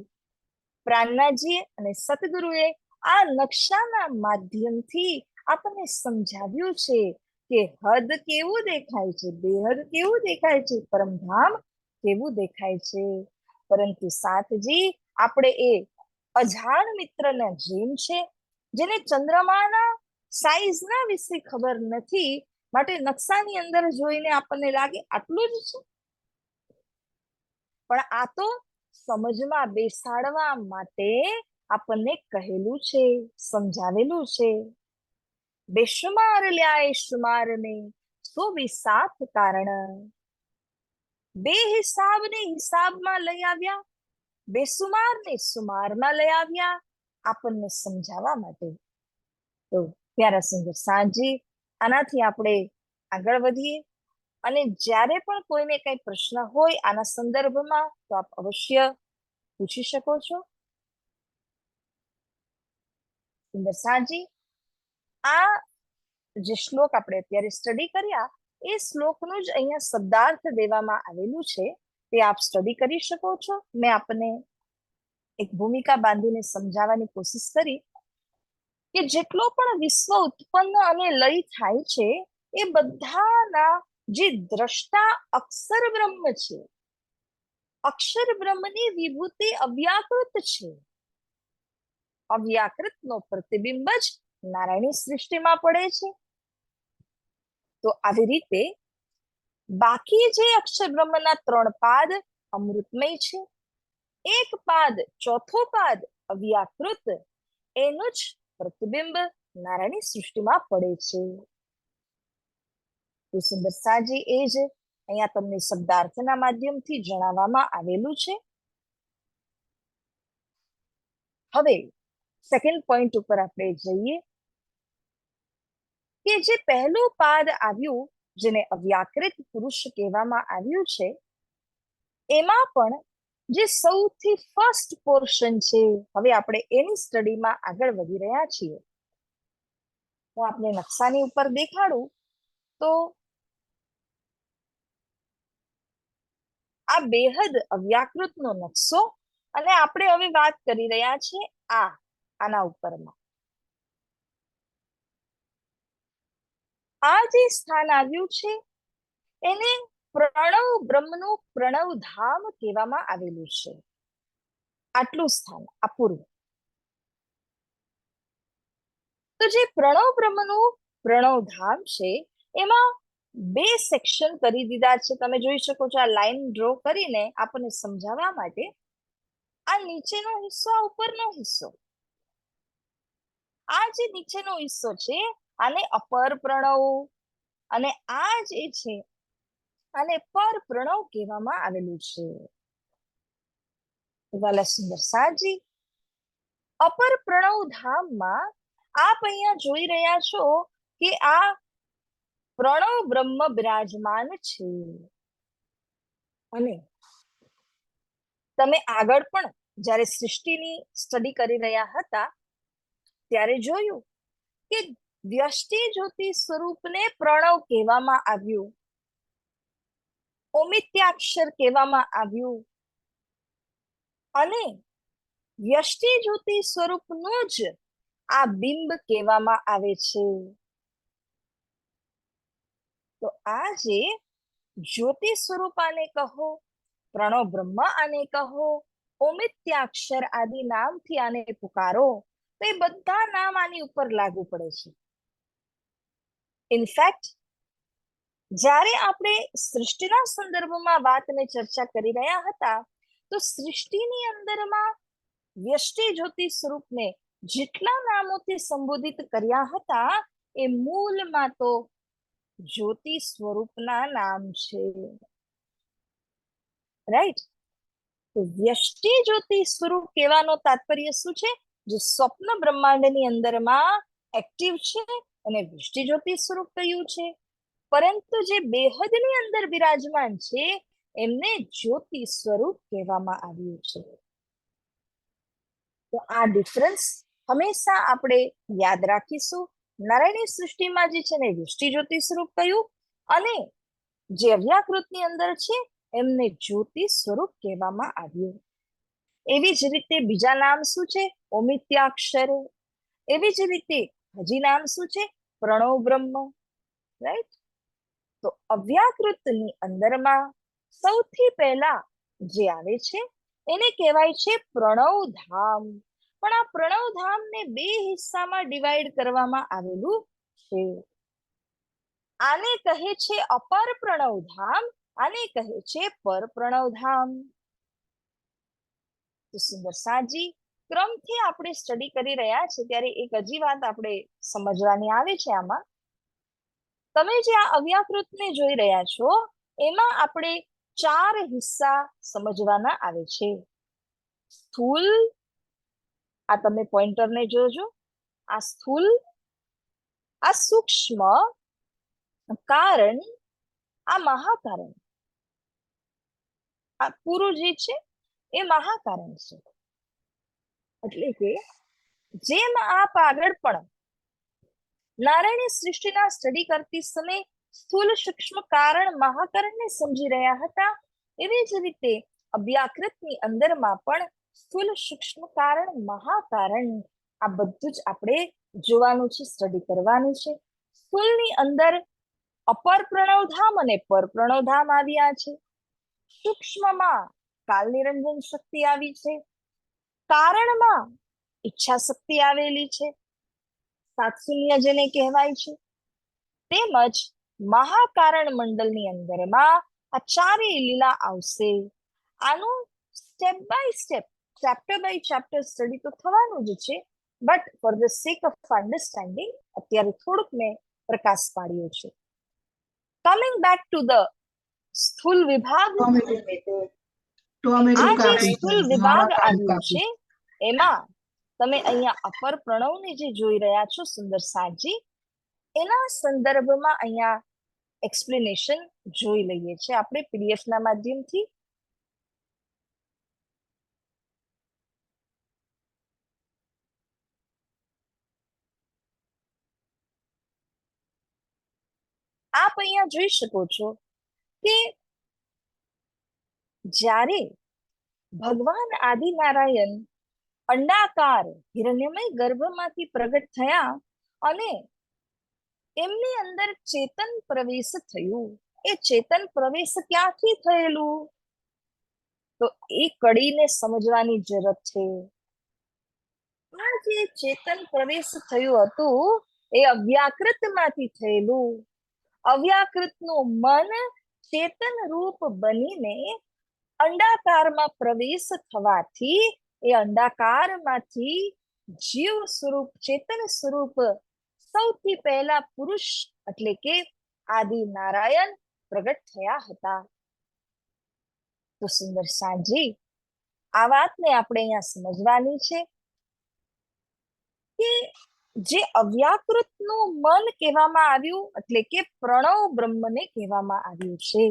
પ્રાણનાથજીએ અને સતગુરુએ આ નકશાના માધ્યમથી આપણને સમજાવ્યું છે કે હદ કેવું દેખાય છે, બેહદ કેવું દેખાય છે, પરમધામ કેવું દેખાય છે. પરંતુ સાતજી, આપણે એ અજાણ મિત્રના જેમ છે જેને ચંદ્રમાના સાઈઝના વિશે ખબર નથી, માટે નકશાની અંદર જોઈને આપણને લાગે આટલું જ છે. પણ આ તો સમજમાં બેસાડવા માટે આપણને કહેલું છે, સમજાવેલું છે. બેશુમાર લ્યાય શુમારને સો વિસાત કારણ. બે હિસાબને હિસાબમાં લઈ આવ્યા, બેસુમારને સુમારમાં લઈ આવ્યા, આપણને સમજાવવા માટે. તો પ્યારા સુંદર સાંજી, આનાથી આપણે આગળ વધીએ. અને જ્યારે પણ કોઈને કઈ પ્રશ્ન હોય આના સંદર્ભમાં તો આપ અવશ્ય પૂછી શકો છો. સુંદર સાંજી, આ જે શ્લોક આપણે અત્યારે સ્ટડી કર્યા એ શ્લોકનું જ અહીંયા શબ્દાર્થ દેવામાં આવેલું છે, તે આપ સ્ટડી કરી શકો છો. મેં આપને એક ભૂમિકા બાંધીને સમજાવવાની કોશિશ કરી કે જેટલો પણ વિશ્વ ઉત્પન્ન અને લય થાય છે એ બધાના જે દ્રષ્ટા અક્ષર બ્રહ્મ છે. અક્ષર બ્રહ્મની વિભૂતિ અવ્યાકૃત છે. અવ્યાકૃતનો પ્રતિબિંબ જ નારાયણી સૃષ્ટિમાં પડે છે. તો આવી રીતે બાકી જે અક્ષર બ્રહ્મના 3 પાદ અમૃતમય છે, એક પાદ, ચોથો પાદ અવ્યાકૃત, એનું જ પ્રતિબિંબ નારાયણની સૃષ્ટિમાં પડે છે. તો સુંદર સાજી એ જ અહીંયા તમને શબ્દાર્થના માધ્યમથી જણાવવામાં આવેલું છે. હવે સેકન્ડ પોઈન્ટ ઉપર આપણે જઈએ કે જે પહેલું પાદ આવ્યું, જેને અવ્યાકૃત પુરુષ કહેવામાં આવ્યું છે, એમાં પણ જે સૌથી ફર્સ્ટ પોર્શન છે, હવે આપણે એની સ્ટડીમાં આગળ વધી રહ્યા છીએ. હું આપને નકશાની ઉપર દેખાડું તો આ બેહદ અવ્યાકૃતનો નકશો, અને આપણે હવે વાત કરી રહ્યા છીએ આના ઉપરમાં. આ જે સ્થાન આવ્યું છે એને પ્રણવ બ્રહ્મનું પ્રણવ ધામ કહેવામાં આવેલું છે. આટલું સ્થાન અપૂર્વ. તો જે પ્રણવ બ્રહ્મનું પ્રણવ ધામ છે એમાં 2 સેક્શન કરી દીધા છે. તમે જોઈ શકો છો, આ લાઈન ડ્રો કરીને આપણને સમજાવવા માટે. આ નીચેનો હિસ્સો, આ ઉપરનો હિસ્સો. આ જે નીચેનો હિસ્સો છે આને અપર પ્રણવ, અને આ જે છે આને પર પ્રણવ કહેવામાં આવેલું છે. વાલા સુંદર સાજી, અપર પ્રણવ ધામમાં આપ અહીંયા જોઈ રહ્યા છો કે આ પ્રણવ બ્રહ્મ બિરાજમાન છે. અને તમે આગળ પણ જ્યારે સૃષ્ટિની સ્ટડી કરી રહ્યા હતા ત્યારે જોયું કે વ્યષ્ટિ જ્યોતિ સ્વરૂપને પ્રણવ કહેવામાં આવ્યું, ઓમિત્યાક્ષર કહેવામાં આવ્યું, અને વ્યષ્ટિ જ્યોતિ સ્વરૂપનું જ આ બિંબ કહેવામાં આવે છે. તો આ જે જ્યોતિ સ્વરૂપ આને કહો, પ્રણવ બ્રહ્મ આને કહો, ઓમિત્યાક્ષર આદિ નામથી આને પુકારો, તો એ બધા નામ આની ઉપર લાગુ પડે છે. ઇનફેક્ટ જ્યારે આપણે સૃષ્ટિના સંદર્ભમાં વાતને ચર્ચા કરી રહ્યા હતા તો સૃષ્ટિની અંદરમાં વ્યષ્ટિ જ્યોતિ સ્વરૂપને જેટલા નામોથી સંબોધિત કર્યા હતા એ મૂળમાં તો જ્યોતિ સ્વરૂપના નામ છે. રાઈટ? તો વ્યષ્ટિ જ્યોતિ સ્વરૂપ કહેવાનો તાત્પર્ય શું છે? જે સ્વપ્ન બ્રહ્માંડની અંદરમાં એક્ટિવ છે અને વ્યષ્ટિ જ્યોતિ સ્વરૂપ કહ્યું છે. પરંતુ જે બેહદની અંદર બિરાજમાન છે એમને જ્યોતિ સ્વરૂપ કહેવામાં આવ્યું છે. તો આ ડિફરન્સ હંમેશા આપણે યાદ રાખીશું. નારાયણની સૃષ્ટિમાં જે છે ને વ્યષ્ટિ જ્યોતિ સ્વરૂપ કહ્યું, અને જે અવ્યાકૃતની અંદર છે એમને જ્યોતિ સ્વરૂપ કહેવામાં આવ્યું. એવી જ રીતે બીજા નામ શું છે? ઓમિત્યાક્ષર. એવી જ રીતે હજી નામ શું છે? પ્રણવ બ્રહ્મ. રાઈટ? તો અવ્યાકૃતની અંદરમાં સૌથી પહેલા જે આવે છે એને કહેવાય છે પ્રણવ ધામ. પણ આ પ્રણવ ધામને 2 હિસ્સામાં ડિવાઈડ કરવામાં આવેલું છે. આને કહે છે અપર પ્રણવ ધામ, આને કહે છે પર પ્રણવ ધામ. તો સુંદર સાજી, ક્રમથી આપણે સ્ટડી કરી રહ્યા છે ત્યારે એક હજી વાત આપણે સમજવાની આવે છે. આમાં તમે જે આ અવ્યાકૃતને જોઈ રહ્યા છો એમાં આપણે 4 હિસ્સા સમજવાના આવે છે. સ્થૂલ, આ તમે પોઈન્ટરને જોજો, આ સ્થૂલ, આ સૂક્ષ્મ કારણ, આ મહાકારણ. આ પૂરું જે છે એ મહાકારણ છે. એટલે કે જેમ આપ આગળ પણ નારાયણની સૃષ્ટિના સ્ટડી કરતી સમય સ્થૂલ, સૂક્ષ્મ, કારણ, મહાકારણને સમજી રહ્યા હતા, એવી જ રીતે અવ્યાકૃતની અંદરમાં પણ સ્થૂલ, સૂક્ષ્મ, કારણ, મહાકારણ આ બધું જ આપણે જોવાનું છે, સ્ટડી કરવાનું છે. સ્થૂલની અંદર અપર પ્રણવધામ અને પર પ્રણવધામ આવ્યા છે. સૂક્ષ્મમાં કાલ નિરંજન શક્તિ આવી છે. કારણમાં ઈચ્છા શક્તિ આવેલી છે, સાત શૂન્ય જેને કહેવાય છે. તેમજ મહાકારણ મંડળની અંદરમાં આ ચારેય લીલા આવશે. આનું step by step, chapter by chapter study તો થવાનું જ છે, but for the sake of understanding અત્યારે થોડુંક મેં પ્રકાશ પાડ્યો છે. કમિંગ બેક ટુ ધ સ્થૂલ વિભાગ, આ જે સ્થૂલ વિભાગ આવ્યું છે એમાં તમે અહીંયા અપર પ્રણવને જે જોઈ રહ્યા છો સુંદર સાજી, એના સંદર્ભમાં અહીંયા એક્સપ્લેનેશન જોઈ લઈએ છે આપણે પીડીએફ ના માધ્યમથી. આપ અહીંયા જોઈ શકો છો કે જ્યારે ભગવાન આદિનારાયણ અંડાકાર હિરણ્યમય ગર્ભમાંથી પ્રગટ થયા અને એમની અંદર ચેતન પ્રવેશ થયું. એ ચેતન પ્રવેશ ક્યાંથી થયેલું? તો એ કડીને સમજવાની જરૂરત છે. આ જે ચેતન પ્રવેશ થયું હતું એ અવ્યાકૃત માંથી થયેલું. અવ્યાકૃત નું મન ચેતન રૂપ બનીને અંડાકારમાં પ્રવેશ થવાથી એ અંડાકારમાંથી જીવ સ્વરૂપ, ચેતન સ્વરૂપ સૌથી પહેલા પુરુષ એટલે કે આદિ નારાયણ પ્રગટ થયા હતા. તો સુંદર સાંજી, આ વાતને આપણે અહીંયા સમજવાની છે કે જે અવ્યાકૃત નું મન કહેવામાં આવ્યું એટલે કે પ્રણવ બ્રહ્મને કહેવામાં આવ્યું છે.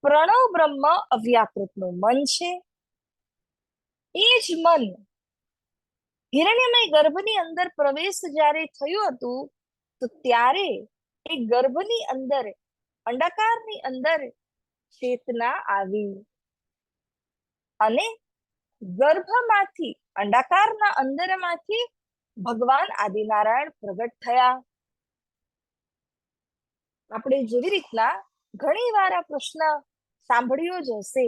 પ્રણવ બ્રહ્મ અવ્યાકૃત નું મન છે. એ જ મન હિરણ્યમય ગર્ભની અંદર પ્રવેશ જ્યારે થયું હતું તો ત્યારે એ ગર્ભની અંદર, અંડાકારની અંદર ચેતના આવી અને ગર્ભમાંથી, અંડાકારના અંદરમાંથી ભગવાન આદિનારાયણ પ્રગટ થયા. આપણે જેવી રીતના ઘણી વાર આ પ્રશ્ન સાંભળ્યો જ હશે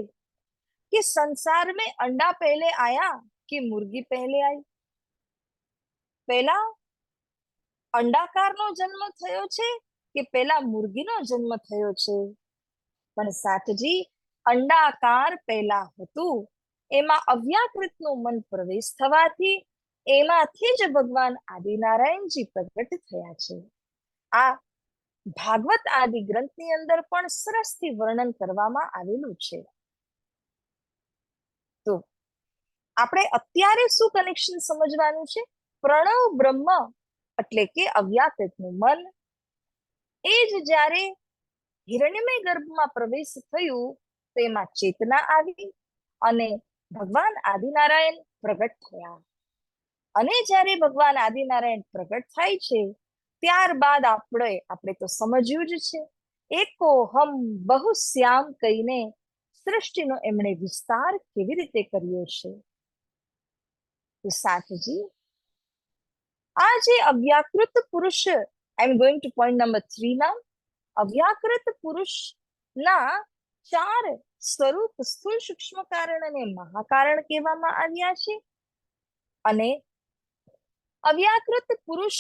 कि संसार में अंडा पहले आया कि मुर्गी पहले आई? पहला અંડાકારનો જન્મ થયો છે કે પહેલા મુર્ગીનો જન્મ થયો છે? પણ સાચજી, અંડાકાર પહેલા હતું. એમાં અવ્યાકૃતનું મન પ્રવેશ થવાથી એમાંથી જ ભગવાન આદિનારાયણજી પ્રગટ થયા છે. આ ભાગવત આદિ ગ્રંથની અંદર પણ સરસથી વર્ણન કરવામાં આવેલું છે. તો આપણે અત્યારે શું કનેક્શન સમજવાનું છે? પ્રણવ બ્રહ્મ એટલે કે અવ્યાકૃતનું મન, એ જ જ્યારે હિરણ્યમય ગર્ભમાં પ્રવેશ થયું તેમાં ચેતના આવી અને ભગવાન આદિનારાયણ પ્રગટ થયા. અને જ્યારે ભગવાન આદિનારાયણ પ્રગટ થાય છે ત્યારબાદ આપણે તો સમજ્યું જ છે, એકો હમ બહુ શ્યામ કહીને સૃષ્ટિનો એમણે વિસ્તાર કેવી રીતે કર્યો છે. તો સાતજી, આ જે અવ્યાકૃત પુરુષ, I am going to point number 3 now. અવ્યાકૃત પુરુષ ના 4 સ્વરૂપ સ્થૂળ, સૂક્ષ્મ કારણ અને મહાકારણ કહેવામાં આવ્યા છે. અને અવ્યાકૃત પુરુષ,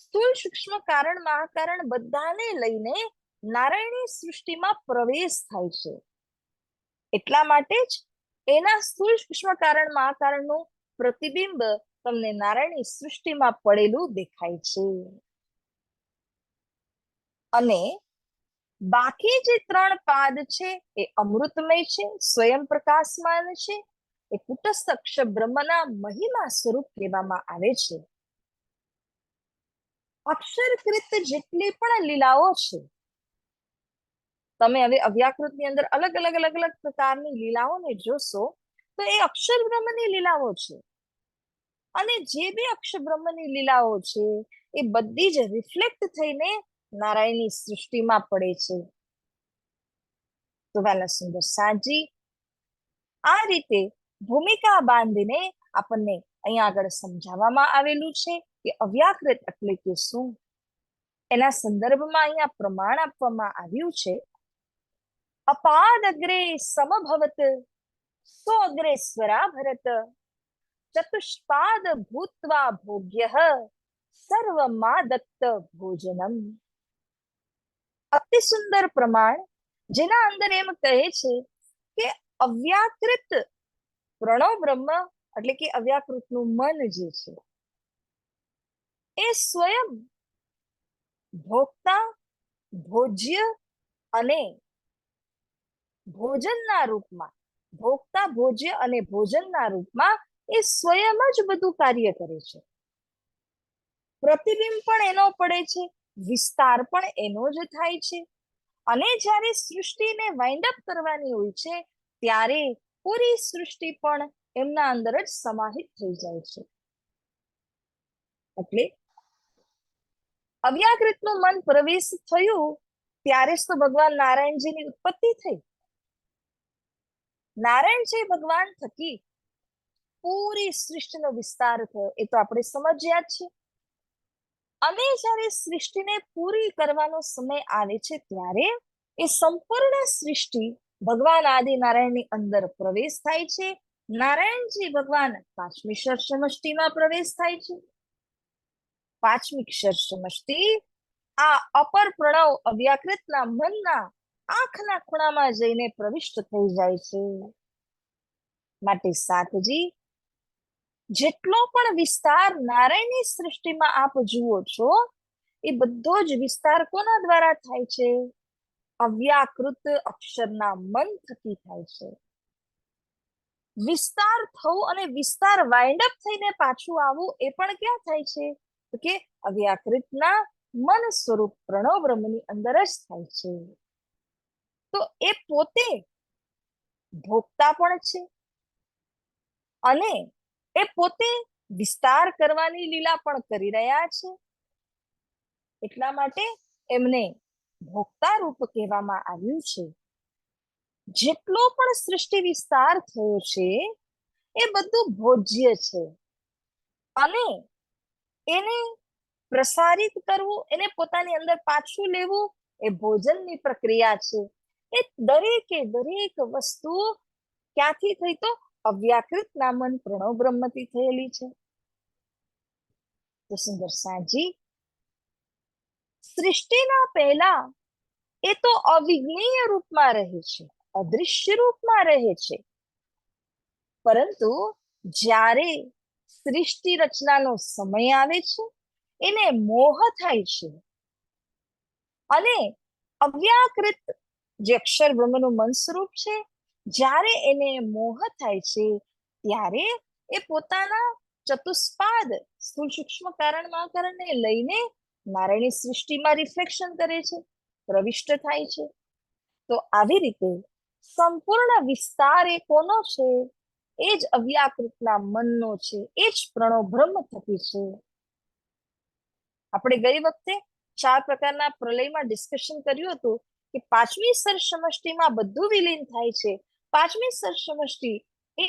સ્થૂળ, સૂક્ષ્મ કારણ, મહાકારણ બધાને લઈને નારાયણી સૃષ્ટિમાં પ્રવેશ થાય છે. એટલા માટે જ એના સ્થૂળ, સૂક્ષ્મ કારણ, મહાકારણનું પ્રતિબિંબ તમને નારાયણી સૃષ્ટિમાં પડેલું દેખાય છે. અને બાકી જે 3 પાદ છે એ અમૃતમય છે, સ્વયં પ્રકાશમાન છે. એ કુટસ્થ અક્ષર બ્રહ્મના મહિમા સ્વરૂપ કહેવામાં આવે છે. અક્ષરકૃત જેટલી પણ લીલાઓ છે, તમે હવે અવ્યાકૃતની અંદર અલગ અલગ પ્રકારની લીલાઓને જોશો તો એ અક્ષર બ્રહ્મની લીલાઓ છે. અને જે બી અક્ષર બ્રહ્મની લીલાઓ છે એ બધી જ રિફ્લેક્ટ થઈને નારાયણની સૃષ્ટિમાં પડે છે. તો વહેલા સુંદર સાજી, આ રીતે ભૂમિકા બાંધીને આપણને અહીંયા આગળ સમજાવવામાં આવેલું છે કે અવ્યાકૃત એટલે કે શું. એના સંદર્ભમાં અહીંયા પ્રમાણ આપવામાં આવ્યું છે. અપાદ અગ્રે સમભવત સો અગ્રે સ્વરા ભરત ચતુષ્પાદ ભૂત્વા ભોગ્યઃ સર્વમાં દત્ત ભોજનમ. અતિ સુંદર પ્રમાણ, જેના અંદર એમ કહે છે કે અવ્યાકૃત પ્રણવ બ્રહ્મ એટલે કે અવ્યાકૃતનું મન જે છે એ સ્વયં ભોક્તા, ભોજ્ય અને ભોજનના રૂપમાં, ભોક્તા, ભોજ્ય અને ભોજનના રૂપમાં એ સ્વયં જ બધું કાર્ય કરે છે. પ્રતિબિંબ પણ એનો પડે છે, વિસ્તાર પણ એનો જ થાય છે. અને જ્યારે સૃષ્ટિને વાઇન્ડ અપ કરવાની હોય છે ત્યારે પૂરી સૃષ્ટિ પણ એમના અંદર જ સમાહિત થઈ જાય છે. એટલે અવ્યાકૃતનું મન પ્રવેશ થયું ત્યારે જ તો ભગવાન નારાયણજીની ઉત્પત્તિ થઈ. નારાયણજી ભગવાન થકી પૂરી સૃષ્ટિનો વિસ્તાર થયો એ તો આપણે સમજ્યા જ છે. અને જ્યારે સૃષ્ટિને પૂરી કરવાનો સમય આવે છે ત્યારે એ સંપૂર્ણ સૃષ્ટિ ભગવાન આદિ નારાયણની અંદર પ્રવેશ થાય છે. નારાયણજી ભગવાન પાંચમી ક્ષર સમષ્ટિમાં પ્રવેશ થાય છે. પાંચમી ક્ષર સમષ્ટિ આ અપર પ્રણવ અવ્યાકૃતના મનના આંખના ખૂણામાં જઈને પ્રવિષ્ટ થઈ જાય છે. માટે સાતજી, જેટલો પણ વિસ્તાર નારાયણની સૃષ્ટિમાં આપ જુઓ છો એ બધો જ વિસ્તાર કોના દ્વારા થાય છે? અવ્યાકૃત અક્ષરના મન થકી થાય છે. વિસ્તાર થવું અને વિસ્તાર વાઇન્ડ અપ થઈને પાછું આવવું એ પણ ક્યાં થાય છે? તો કે અવ્યાકૃતના મન સ્વરૂપ પ્રણવ બ્રહ્મની અંદર જ થાય છે. તો એ પોતે ભોગતા પણ છે અને એ પોતે વિસ્તાર કરવાની લીલા પણ કરી રહ્યા છે. એટલા માટે એમને ભોક્તા રૂપ કહેવામાં આવ્યું છે. જેટલો પણ સૃષ્ટિ વિસ્તાર થયો છે એ બધું ભોજ્ય છે અને એને પ્રસારિત કરવું, એને પોતાની અંદર પાછું લેવું એ ભોજનની પ્રક્રિયા છે. એ દરેકે દરેક વસ્તુ ક્યાંથી થઈ? તો અવ્યાકૃત નામન પ્રણવ બ્રહ્મથી થયેલી છે. તો સુંદર સાજી, સૃષ્ટિના પહેલા એ તો અવિજ્ઞેય રૂપમાં રહે છે, અદૃશ્ય રૂપમાં રહે છે. પરંતુ જ્યારે સૃષ્ટિ રચનાનો સમય આવે છે એને મોહ થાય છે અને અવ્યાકૃત જે અક્ષર બ્રહ્મનું મન સ્વરૂપ છે, જ્યારે એને મોહ થાય છે ત્યારે એ પોતાના ચતુષ્પાદ સ્થૂળ સૂક્ષ્મ કારણ મહાકારણને લઈને નારાયણી સૃષ્ટિમાં રિફ્લેક્શન કરે છે, પ્રવિષ્ટ થાય છે. તો આવી રીતે સંપૂર્ણ વિસ્તાર એ કોનો છે? એ જ અવ્યાકૃતના મનનો છે, એ જ પ્રણવ બ્રહ્મ થકી છે. આપણે ગઈ વખતે 4 પ્રકારના પ્રલયમાં ડિસ્કશન કર્યું હતું કે પાંચમી સર સમષ્ટિમાં બધું વિલીન થાય છે. પાંચમી સર સમષ્ટિ એ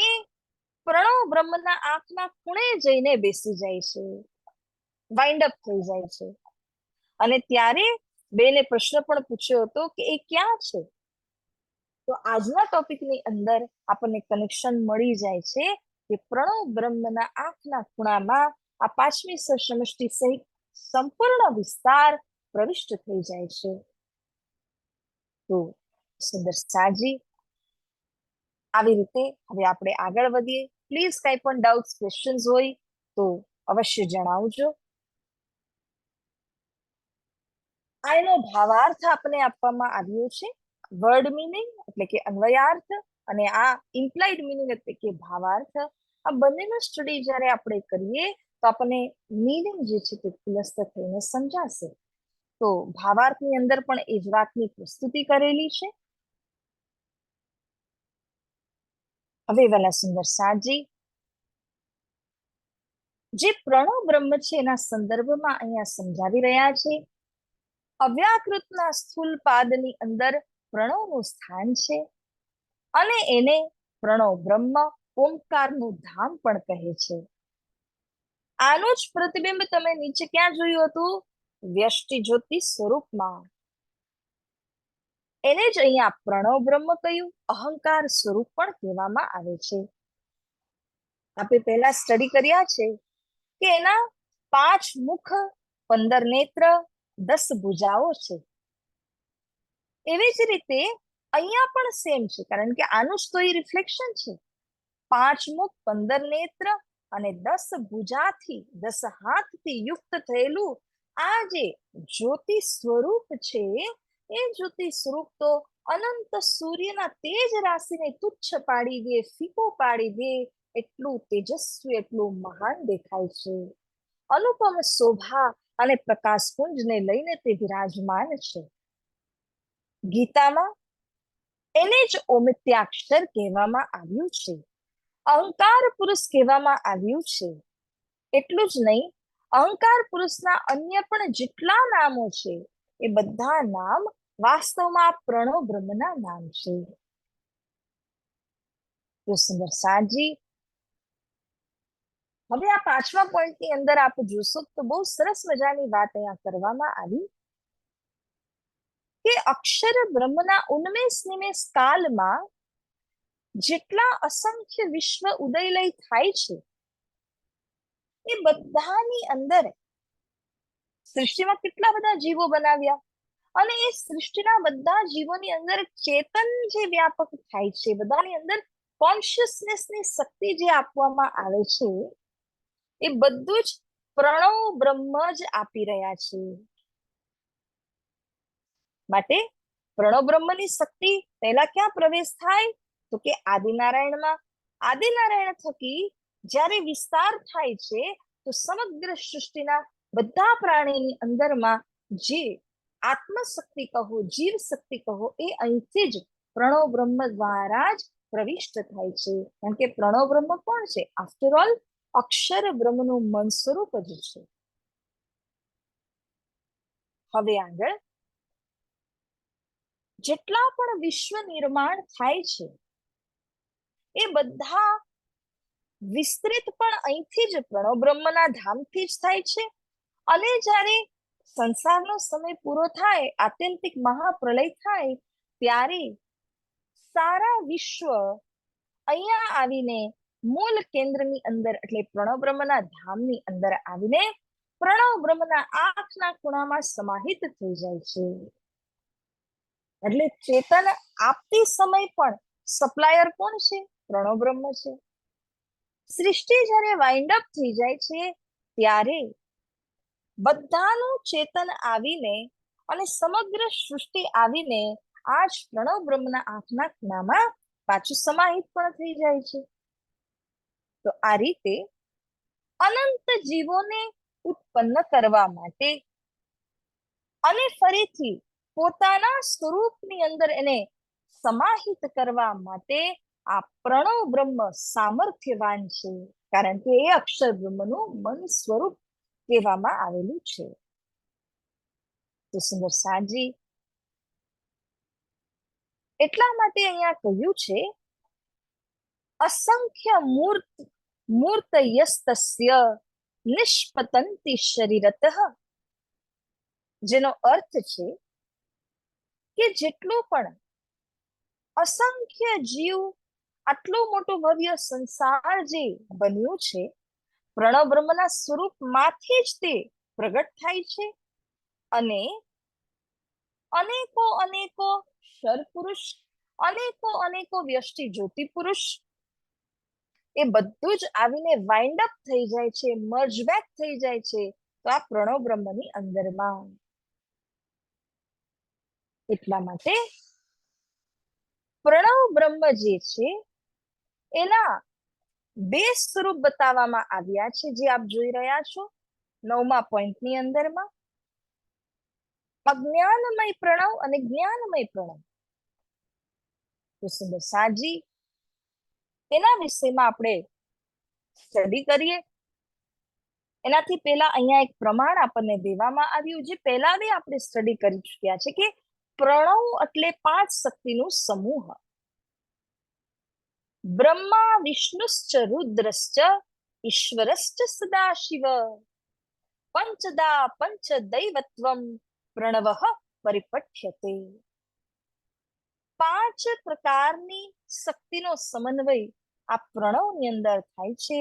પ્રણવ બ્રહ્મના આંખના ખૂણે જઈને બેસી જાય છે, વાઇન્ડ અપ થઈ જાય છે. અને ત્યારે બેને પ્રશ્ન પણ પૂછ્યો હતો કે એ ક્યાં છે? તો આજના ટોપિકની અંદર આપણને કનેક્શન મળી જાય છે કે પ્રણવ બ્રહ્મના આંખના ખૂણામાં આ પાંચમી સર સમષ્ટિ સહિત સંપૂર્ણ વિસ્તાર પ્રવિષ્ટ થઈ જાય છે. તો સુંદર સાજી, આવી રીતે હવે આપણે આગળ વધીએ. પ્લીઝ કઈ પણ ડાઉટ્સ, ક્વેશ્ચન્સ હોય તો અવશ્ય જણાવજો. આ એનો ભાવાર્થ આપણે આપવામાં આવ્યો છે, વર્ડ મિનિંગ એટલે કે અન્વયાર્થ અને આ ઇમ્પ્લાઇડ મિનિંગ એટલે કે ભાવાર્થ. આ બંનેનો સ્ટડી જ્યારે આપણે કરીએ તો આપણને મિનિંગ જે છે તે ખુલસ્ત થઈને સમજાશે. તો ભાવાર્થની અંદર પણ એ જ વાતની પ્રસ્તુતિ કરેલી છે. હવે વાલા સુંદર સાજી, જે પ્રણવ બ્રહ્મ છે એના સંદર્ભમાં અહીંયા સમજાવી રહ્યા છે. અવ્યાકૃતના સ્થૂલ પાદની અંદર પ્રણવનું સ્થાન છે અને એને પ્રણવ બ્રહ્મ, ઓમકારનું ધામ પણ કહે છે. આનું જ પ્રતિબિંબ તમે નીચે ક્યાં જોયું હતું? વ્યષ્ટિ જ્યોતિ સ્વરૂપમાં. એને જ અહીંયા પ્રણવ બ્રહ્મ કહ્યું, અહંકાર સ્વરૂપ પણ કહેવામાં આવે છે. આપણે પહેલા સ્ટડી કર્યા છે કે એના 5 મુખ, 15 નેત્ર, 10 ભુજાઓ છે. એવી જ રીતે અહીંયા પણ સેમ છે, કારણ કે આનું જ તો એ રિફ્લેક્શન છે. 5 મુખ, 15 નેત્ર અને 10 ભુજાથી, 10 હાથથી યુક્ત થયેલું આ જે જ્યોતિ સ્વરૂપ છે, એ જ્યોતિ સ્વરૂપ તો અનંત સૂર્યના તેજ રાશિને તુચ્છ પાડી દે, ફીકો પાડી દે એટલું તેજસ્વી, એટલું મહાન દેખાય છે. અનુપમ શોભા અને પ્રકાશપુંજને લઈને તે વિરાજમાન છે. ગીતામાં એને જ ઓમિત્યાક્ષર કહેવામાં આવ્યું છે, અહંકાર પુરુષ કહેવામાં આવ્યું છે. એટલું જ નહીં, અહંકાર પુરુષના અન્ય પણ જેટલા નામો છે, એ બધા નામ વાસ્તવમાં પ્રણવ બ્રહ્મના નામ છે. તો સુંદર સાજી, હવે આ 5મા પોઈન્ટની અંદર આપ જોશો તો બહુ સરસ મજાની વાત અહીંયા કરવામાં આવી કે અક્ષર બ્રહ્મના ઉન્મેષ નિમેષ કાલમાં જેટલા અસંખ્ય વિશ્વ ઉદયલય થાય છે, એ બધાની અંદર સૃષ્ટિમાં કેટલા બધા જીવો બનાવ્યા, અને એ સૃષ્ટિના બધા જીવોની અંદર ચેતન જે વ્યાપક થાય છે, બધાની અંદર કોન્શિયસનેસની શક્તિ જે આપવામાં આવે છે, એ બધું જ પ્રણવ બ્રહ્મ જ આપી રહ્યા છે. માટે પ્રણવ બ્રહ્મની શક્તિ પહેલા ક્યાં પ્રવેશ થાય, તો કે આદિનારાયણમાં. આદિનારાયણ થકી જ્યારે વિસ્તાર થાય છે, તો સમગ્ર સૃષ્ટિના બધા પ્રાણીની અંદરમાં જે આત્મશક્તિ કહો, જીવ શક્તિ કહો, એ અહીંથી જ પ્રણવ બ્રહ્મ દ્વારા જ પ્રવિષ્ટ થાય છે. કારણ કે પ્રણવ બ્રહ્મ કોણ છે? આફ્ટર ઓલ અક્ષર બ્રહ્મનું મન સ્વરૂપ જ છે. હવે આગળ જેટલા પણ વિશ્વ નિર્માણ થાય છે, એ બધા વિસ્તૃત પણ અહીંથી જ પ્રણવ બ્રહ્મના ધામથી જ થાય છે. અને જ્યારે સંસારનો સમય પૂરો થાય, આત્યંતિક મહાપ્રલય થાય, ત્યારે સારા વિશ્વ અહીંયા આવીને મૂળ કેન્દ્રની અંદર એટલે પ્રણવ બ્રહ્મના ધામની અંદર આવીને પ્રણવ બ્રહ્મના આંખના ખૂણામાં સમાહિત થઈ જાય છે. એટલે ચેતન આપતી સમય પણ સપ્લાયર કોણ છે? પ્રણવ બ્રહ્મ છે. સૃષ્ટિ જ્યારે વાઇન્ડ અપ થઈ જાય છે, ત્યારે બધાનું ચેતન આવીને અને સમગ્ર સૃષ્ટિ આવીને આ જ પ્રણવ બ્રહ્મના આંખના ખૂણામાં પાછું સમાહિત પણ થઈ જાય છે. તો આ રીતે અનંત જીવોને ઉત્પન્ન કરવા માટે અને ફરીથી પોતાના સ્વરૂપની અંદર એને સમાહિત કરવા માટે આ પ્રણવ બ્રહ્મ સામર્થ્યવાન છે, કારણ કે એ અક્ષર બ્રહ્મનું મન સ્વરૂપ કહેવામાં આવેલું છે. તો સુંદર સાજી, એટલા માટે અહીંયા કહ્યું છે અસંખ્ય મૂર્તયસ્તસ્ય નિષ્પતંતિ શરીરતઃ, જેનો અર્થ છે કે જેટલું પણ અસંખ્ય જીવ, આટલું મોટું ભવ્ય સંસાર જે બન્યું છે, પ્રણવ બ્રહ્મના સ્વરૂપમાંથી જ તે પ્રગટ થાય છે. અને અનેકો અનેકો શર પુરુષ, અનેકો અનેકો વ્યષ્ટિ જ્યોતિ પુરુષ, એ બધું જ આવીને વાઇન્ડ અપ થઈ જાય છે, મર્જ બેક થઈ જાય છે, તો આ પ્રણવ બ્રહ્મની અંદરમાં. એટલા માટે પ્રણવ બ્રહ્મ જે છે એના 2 સ્વરૂપ બતાવવામાં આવ્યા છે, જે આપ જોઈ રહ્યા છો 9મા પોઈન્ટની અંદરમાં. અજ્ઞાનમય પ્રણવ અને જ્ઞાનમય પ્રણવ. તો સુંદર સાજી, એના વિષયમાં આપણે સ્ટડી કરીએ. એનાથી પહેલા અહીંયા એક પ્રમાણ આપણને દેવામાં આવ્યું, જે પહેલા બી આપણે સ્ટડી કરી ચુક્યા છે કે પ્રણવ એટલે 5 શક્તિનું સમૂહ. બ્રહ્મા વિષ્ણુશ્ચ રુદ્રશ્ચ ઈશ્વરશ્ચ સદાશિવ પંચદા પંચ દૈવત્વમ પ્રણવ પરિપઠ્યતે. 5 પ્રકારની શક્તિનો સમન્વય આ પ્રણવની અંદર થાય છે.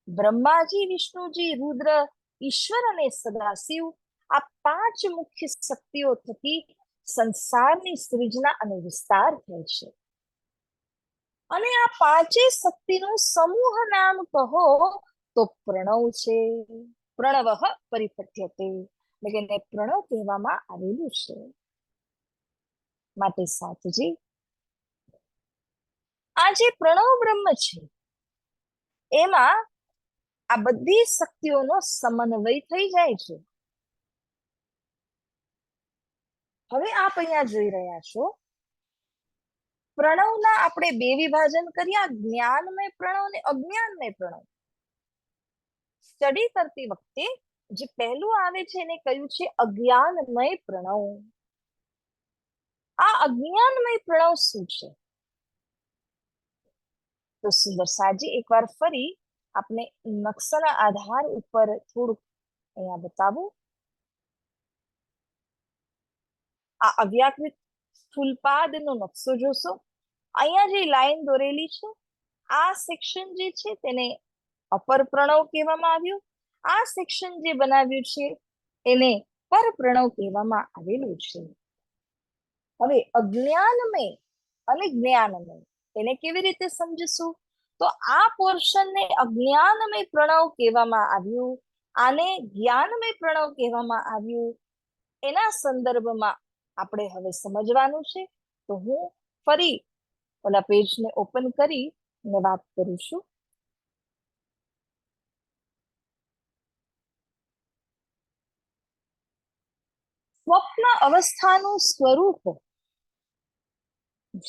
બ્રહ્માજી, વિષ્ણુજી, રુદ્ર ઈશ્વર અને સદાશિવ આ પાંચ મુખ્ય શક્તિઓ થકી સંસારની સૃજના અને વિસ્તાર થાય છે. અને આ પાંચેય શક્તિનું સમૂહ નામ કહો તો પ્રણવ છે. પ્રણવ પરિપઠ્યતે, એટલે કે એને પ્રણવ કહેવામાં આવેલું છે. માટે સાતજી, આ જે પ્રણવ બ્રહ્મ છે એમાં આ બધી શક્તિઓનો સમન્વય થઈ જાય છે. હવે આપ અહીંયા જોઈ રહ્યા છો, પ્રણવના આપણે બે વિભાજન કર્યા, જ્ઞાનમય પ્રણવ અને અજ્ઞાનમય પ્રણવ. સ્ટડી કરતી વખતે જે પહેલું આવે છે એને કહ્યું છે અજ્ઞાનમય પ્રણવ. આ અજ્ઞાનમય પ્રણવ શું છે? તો સુંદર સાજી એકવાર ફરી આપણે નકશાના આધાર ઉપર થોડુંક અહીંયા બતાવું. આ અવ્યાકૃત સ્થૂલપાદનો નકશો જોશો. અહીંયા જે લાઈન દોરેલી છે આ સેક્શન જે છે તેને અપર પ્રણવ કહેવામાં આવ્યું. આ સેક્શન જે બનાવ્યું છે એને પર પ્રણવ કહેવામાં આવેલું છે. હવે અજ્ઞાનમય અને જ્ઞાનમય એને કેવી રીતે સમજીશું? તો આ પોર્શનને અજ્ઞાનમય પ્રણવ કહેવામાં આવ્યું, આને જ્ઞાનમય પ્રણવ કહેવામાં આવ્યું. એના સંદર્ભમાં આપણે હવે સમજવાનું છે. તો હું ફરી ઓલા પેજને ઓપન કરી ને વાત કરું છું. સ્વપ્ન અવસ્થાનું સ્વરૂપ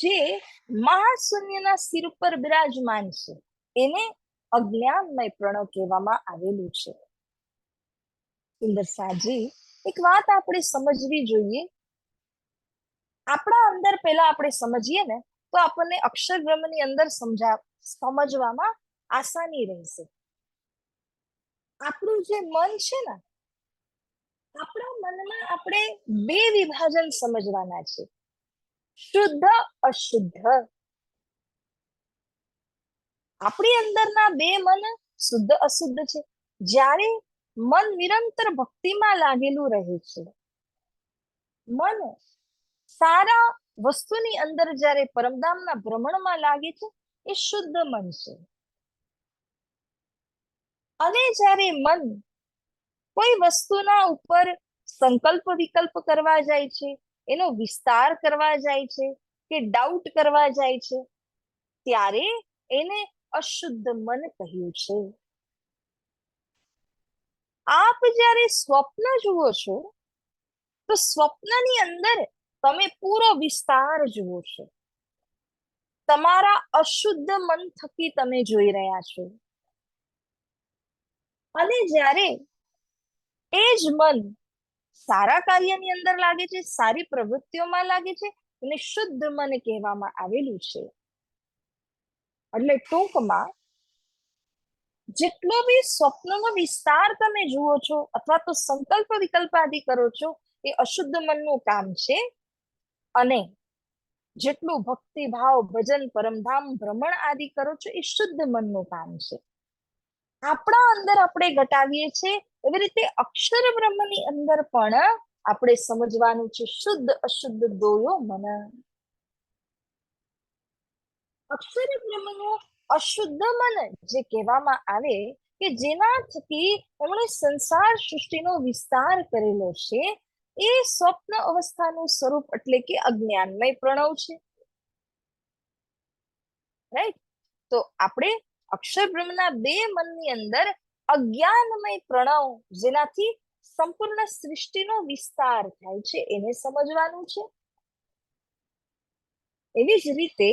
જે મહાશૂન્યના શિર પર બિરાજમાન છે એને અજ્ઞાનમય પ્રણવ કહેવામાં આવેલું છે. સુંદર સાજી, એક વાત આપણે સમજવી જોઈએ. આપણા અંદર પહેલા આપણે સમજીએ ને તો આપણને અક્ષર બ્રહ્મની અંદર સમજવામાં આસાની રહેશે. આપણું જે મન છે ને, આપણા મનમાં આપણે બે વિભાજન સમજવાના છે, શુદ્ધ અશુદ્ધ. આપણી અંદરના બે મન શુદ્ધ અશુદ્ધ છે. જ્યારે મન નિરંતર ભક્તિમાં લાગેલું રહે છે, મન સારા વસ્તુની અંદર જ્યારે પરમધામના ભ્રમણમાં લાગે છે એ શુદ્ધ મન છે. અને જ્યારે મન કોઈ વસ્તુના ઉપર સંકલ્પ વિકલ્પ કરવા જાય છે, એનો વિસ્તાર કરવા જાય છે કે ડાઉટ કરવા જાય છે, ત્યારે એને અશુદ્ધ મન કહ્યું છે. આપ જ્યારે સ્વપ્ન જુઓ છો તો સ્વપ્નની અંદર તમે પૂરો વિસ્તાર જુઓ છો. તમારા અશુદ્ધ મન થકી તમે જોઈ રહ્યા છો. અને જ્યારે એ જ મન સારા કાર્યની અંદર લાગે છે, સારી પ્રવૃત્તિઓમાં લાગે છે, એને શુદ્ધ મન કહેવામાં આવેલું છે. એટલે ટૂંકમાં જેટલો બી સ્વપ્નનો વિસ્તાર તમે જુઓ છો અથવા તો સંકલ્પ વિકલ્પ આદિ કરો છો એ અશુદ્ધ મનનું કામ છે. અને જેટલું ભક્તિ ભાવ ભજન પરમધામ ભ્રમણ આદિ કરો છો એ શુદ્ધ મનનું કામ છે. આપણા અંદર આપણે ઘટાવીએ છીએ એવી રીતે અક્ષર બ્રહ્મની અંદર પણ આપણે સમજવાનું છે શુદ્ધ અશુદ્ધ દોયો મન. અક્ષર બ્રહ્મનું અશુદ્ધ મન જે કહેવામાં આવે કે જેના થકી એમણે સંસાર સૃષ્ટિનો વિસ્તાર કરેલો છે એ સ્વપ્ન અવસ્થાનું સ્વરૂપ એટલે કે અજ્ઞાનમય પ્રણવ છે. રાઈટ? તો આપણે અક્ષર બ્રહ્મના બે મનની અંદર અજ્ઞાનમય પ્રણવ જેનાથી સંપૂર્ણ સૃષ્ટિનો વિસ્તાર થાય છે એને સમજવાનું છે. એવી જ રીતે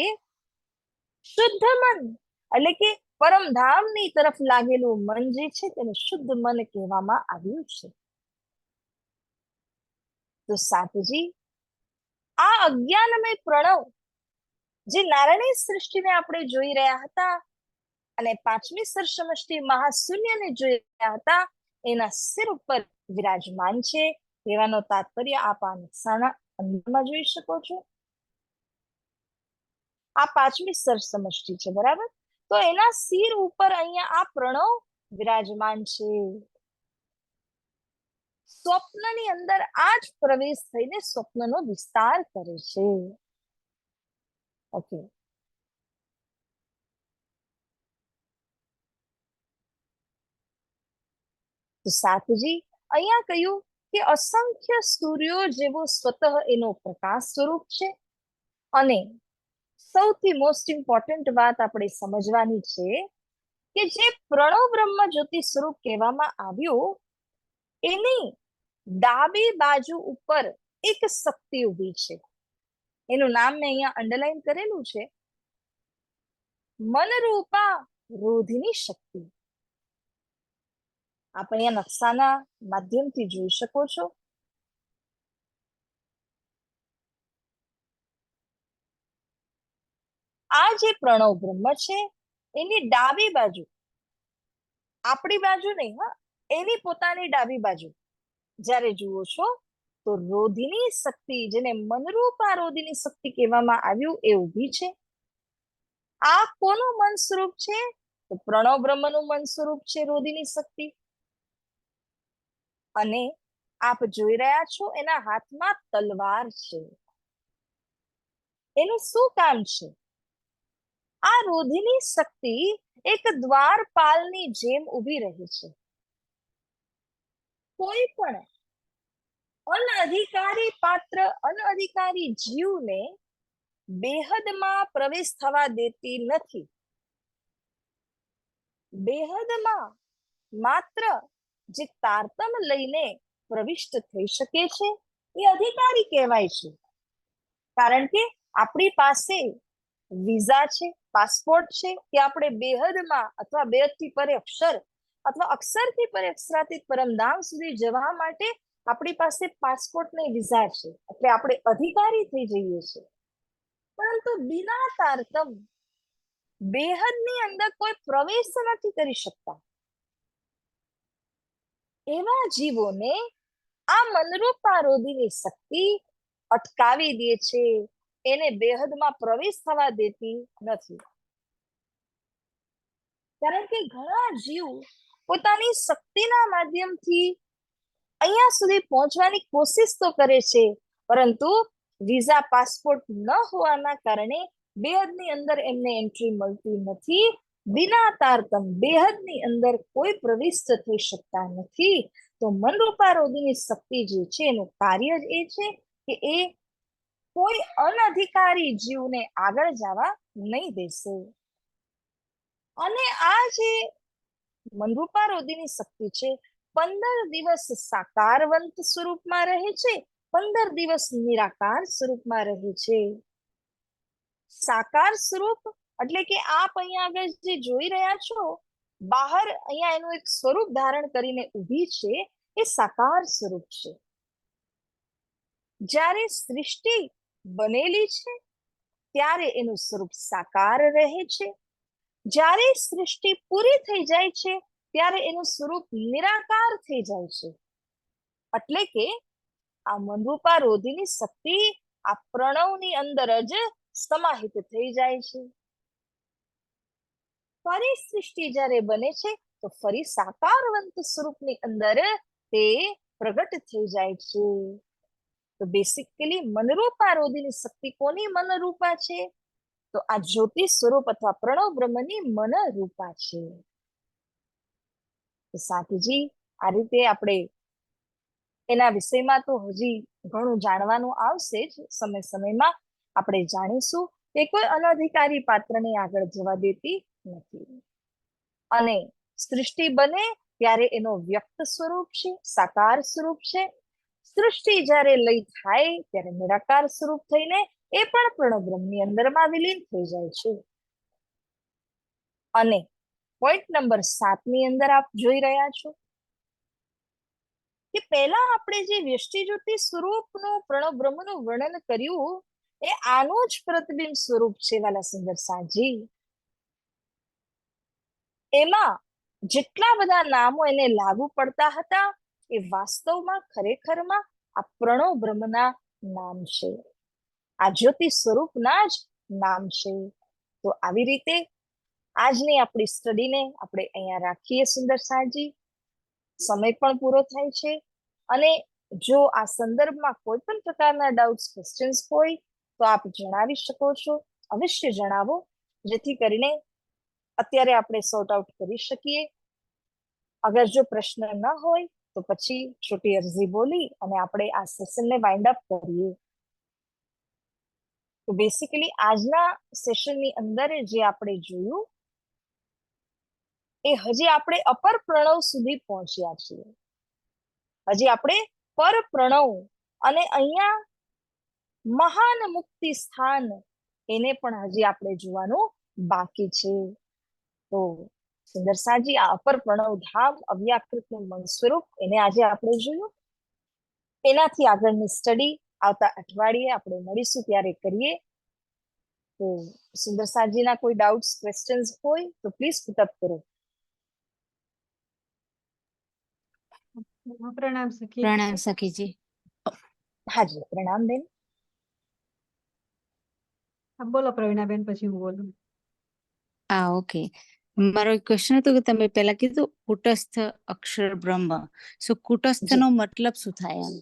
શુદ્ધ મન એટલે કે પરમધામની તરફ લાગેલું મન જે છે તેને શુદ્ધ મન કહેવામાં આવ્યું છે. તો સાતજી, આ અજ્ઞાનમય પ્રણવ જે નારાયણી સૃષ્ટિને આપણે જોઈ રહ્યા હતા અને પાંચમી સરસમષ્ટિ મહાશૂન્યને જોઈ રહ્યા હતા એના શિર ઉપર વિરાજમાન છે કહેવાનો તાત્પર્ય આપ આ નકશાના અંદરમાં જોઈ શકો છો. આ પાંચમી સરસમષ્ટિ છે, બરાબર? તો એના શિર ઉપર અહીંયા આ પ્રણવ વિરાજમાન છે. સ્વપ્નની અંદર આ જ પ્રવેશ થઈને સ્વપ્નનો વિસ્તાર કરે છે. ઓકે, તો સાતજી અહીંયા કહ્યું કે અસંખ્ય સૂર્યો જેવો સ્વતઃ એનો પ્રકાશ સ્વરૂપ છે. અને સૌથી મોસ્ટ ઇમ્પોર્ટન્ટ વાત આપણે સમજવાની છે કે જે પ્રણવ બ્રહ્મ જ્યોતિ સ્વરૂપ કહેવામાં આવ્યું એની ડાબી બાજુ ઉપર એક શક્તિ ઊભી છે. એનું નામ મેં અહીંયા અંડરલાઈન કરેલું છે, મનરૂપા રોધિની શક્તિ. આપ અહીંયા નકશાના માધ્યમથી જોઈ શકો છો. આ જે પ્રણવ બ્રહ્મ છે એની ડાબી બાજુ, આપણી બાજુ નહીં, હા, એની પોતાની ડાબી બાજુ જ્યારે જુઓ છો તો રોધિની શક્તિ, જેને મનરૂપા રોધિની શક્તિ કહેવામાં આવ્યું, એ ઊભી છે. આ કોનું મન સ્વરૂપ છે? તો પ્રણવ બ્રહ્મનું મન સ્વરૂપ છે રોધિની શક્તિ. અને આપ જોઈ રહ્યા છો એના હાથમાં તલવાર છે. એનું શું કામ છે? આ રોધિની શક્તિ એક દ્વારપાલની જેમ ઊભી રહી છે. કોઈ પણ અનઅધિકારી પાત્ર, અનઅધિકારી જીવને બેહદમાં પ્રવેશ થવા દેતી નથી. બેહદમાં માત્ર જે તારતમ લઈને પ્રવિષ્ટ થઈ શકે છે એ અધિકારી કહેવાય છે. કારણ કે આપણી પાસે વિઝા છે, પાસપોર્ટ છે, કે આપણે બેહદમાં અથવા બેહદથી પરે અક્ષર અથવા અક્ષરથી પરે અક્ષરાતીત પરમધામ સુધી જવા માટે આપણી પાસે પાસપોર્ટ ને વિઝા છે, એટલે આપણે અધિકારી થઈ જઈએ છીએ. પરંતુ બિના તારતમ બેહદની અંદર કોઈ પ્રવેશ નથી કરી શકતા. એવા જીવોને આ મનરૂપા રોધિની શક્તિ અટકાવી દે છે, એને બેહદમાં પ્રવેશ થવા દેતી નથી. કારણ કે ઘણા જીવ પોતાની શક્તિના માધ્યમથી અહીંયા સુધી પહોંચવાની કોશિશ તો કરે છે, પરંતુ વિઝા પાસપોર્ટ ન હોવાના કારણે બેહદની અંદર એમને એન્ટ્રી મળતી નથી. બિના તારતમ બેહદની અંદર કોઈ પ્રવિષ્ટ થઈ શકતા નથી. તો મનરૂપા રોધિની શક્તિ જે છે એનું કાર્ય જ એ છે કે એ કોઈ અનધિકારી જીવને આગળ જવા નહીં દેશે. અને આ જે મનરૂપા રોધિની શક્તિ છે 15 દિવસ સાકારવંત સ્વરૂપમાં રહે છે, 15 દિવસ નિરાકાર સ્વરૂપમાં રહે છે. સાકાર સ્વરૂપ એટલે કે આપ અહીંયા આગળ જે જોઈ રહ્યા છો, બહાર અહીંયા એનું એક સ્વરૂપ ધારણ કરીને ઊભી છે, એ સાકાર સ્વરૂપ છે. જ્યારે સૃષ્ટિ બનેલી છે ત્યારે એનું સ્વરૂપ સાકાર રહે છે. જ્યારે સૃષ્ટિ પૂરી થઈ જાય છે ત્યારે એનું સ્વરૂપ નિરાકાર થઈ જાય છે. એટલે કે આ મનરૂપા રોધિની શક્તિ આ પ્રણવની અંદર જ સમાહિત થઈ જાય છે. ફરી સૃષ્ટિ જ્યારે બને છે તો ફરી સાકારવંત સ્વરૂપની અંદર તે પ્રગટ થઈ જાય છે. તો બેસિકલી મનરૂપા રોધિની શક્તિ કોની મનરૂપા છે? તો આ જ્યોતિ સ્વરૂપ અથવા પ્રણવ બ્રહ્મની મનરૂપા છે. સાધુજી, આ રીતે આપણે એના વિષયમાં તો હજી ઘણું જાણવાનું આવશે જ. સમય સમયમાં આપણે જાણીશું કે કોઈ અનધિકારી પાત્રને આગળ જવા દેતી નથી. અને સૃષ્ટિ બને ત્યારે એનો વ્યક્ત સ્વરૂપ છે, સાકાર સ્વરૂપ છે. સૃષ્ટિ જ્યારે લય થાય ત્યારે નિરાકાર સ્વરૂપ થઈને એ પણ પ્રણવ બ્રહ્મની અંદરમાં વિલીન થઈ જાય છે. અને પોઈન્ટ નંબર 7 ની અંદર આપ જોઈ રહ્યા છો કે પહેલા આપણે જે વ્યષ્ટિ જ્યોતિ સ્વરૂપનું પ્રણવ બ્રહ્મનું વર્ણન કર્યું એ આનું જ પ્રતિબિંબ સ્વરૂપ છે વાલા સુંદર સાજી. એમાં જેટલા બધા નામો એને લાગુ પડતા હતા એ વાસ્તવમાં ખરેખરમાં આ પ્રણવ બ્રહ્મના નામ છે, આ જ્યોતિ સ્વરૂપના જ નામ છે. તો આવી રીતે આજની આપણી સ્ટડીને આપણે અહીંયા રાખીએ સુંદર સાજી. સમય પણ પૂરો થાય છે. અને જો આ સંદર્ભમાં કોઈ પણ પ્રકારના ડાઉટ્સ ક્વેશ્ચન્સ હોય તો આપ જણાવી શકો છો, અવશ્ય જણાવો, જેથી કરીને અત્યારે આપણે સોર્ટ આઉટ કરી શકીએ. અગર જો પ્રશ્ન ન હોય તો પછી છોટી અરજી બોલી અને આપણે આ સેશનને વાઇન્ડ અપ કરીએ. તો બેસિકલી આજના સેશનની અંદર જે આપણે જોયું એ હજી આપણે અપર પ્રણવ સુધી પહોંચ્યા છીએ. હજી આપણે પર પ્રણવ અને અહીંયા મહાન મુક્તિ સ્થાન એને પણ હજી આપણે જોવાનું બાકી છે. તો સુંદર સાજી આ અપર પ્રણવ ધામ અવ્યાકૃતનું મન સ્વરૂપ એને આજે આપણે જોયું. એનાથી આગળની સ્ટડી આવતા અઠવાડિયે આપણે મળીશું ત્યારે કરીએ. તો સુંદર સાજીના કોઈ ડાઉટ્સ ક્વેશ્ચન્સ હોય તો પ્લીઝ પુટ અપ કરો. પ્રણામ સખી. પ્રણામ સખીજી. હાજી પ્રણામ બેન. બોલો પ્રવીણાબેન, પછી હું બોલું. ઓકે. મારો એક ક્વેશ્ચન હતો કે તમે પહેલા કીધું કુટસ્થ અક્ષર બ્રહ્મ. સો કુટસ્થ નો મતલબ શું થાય? એમ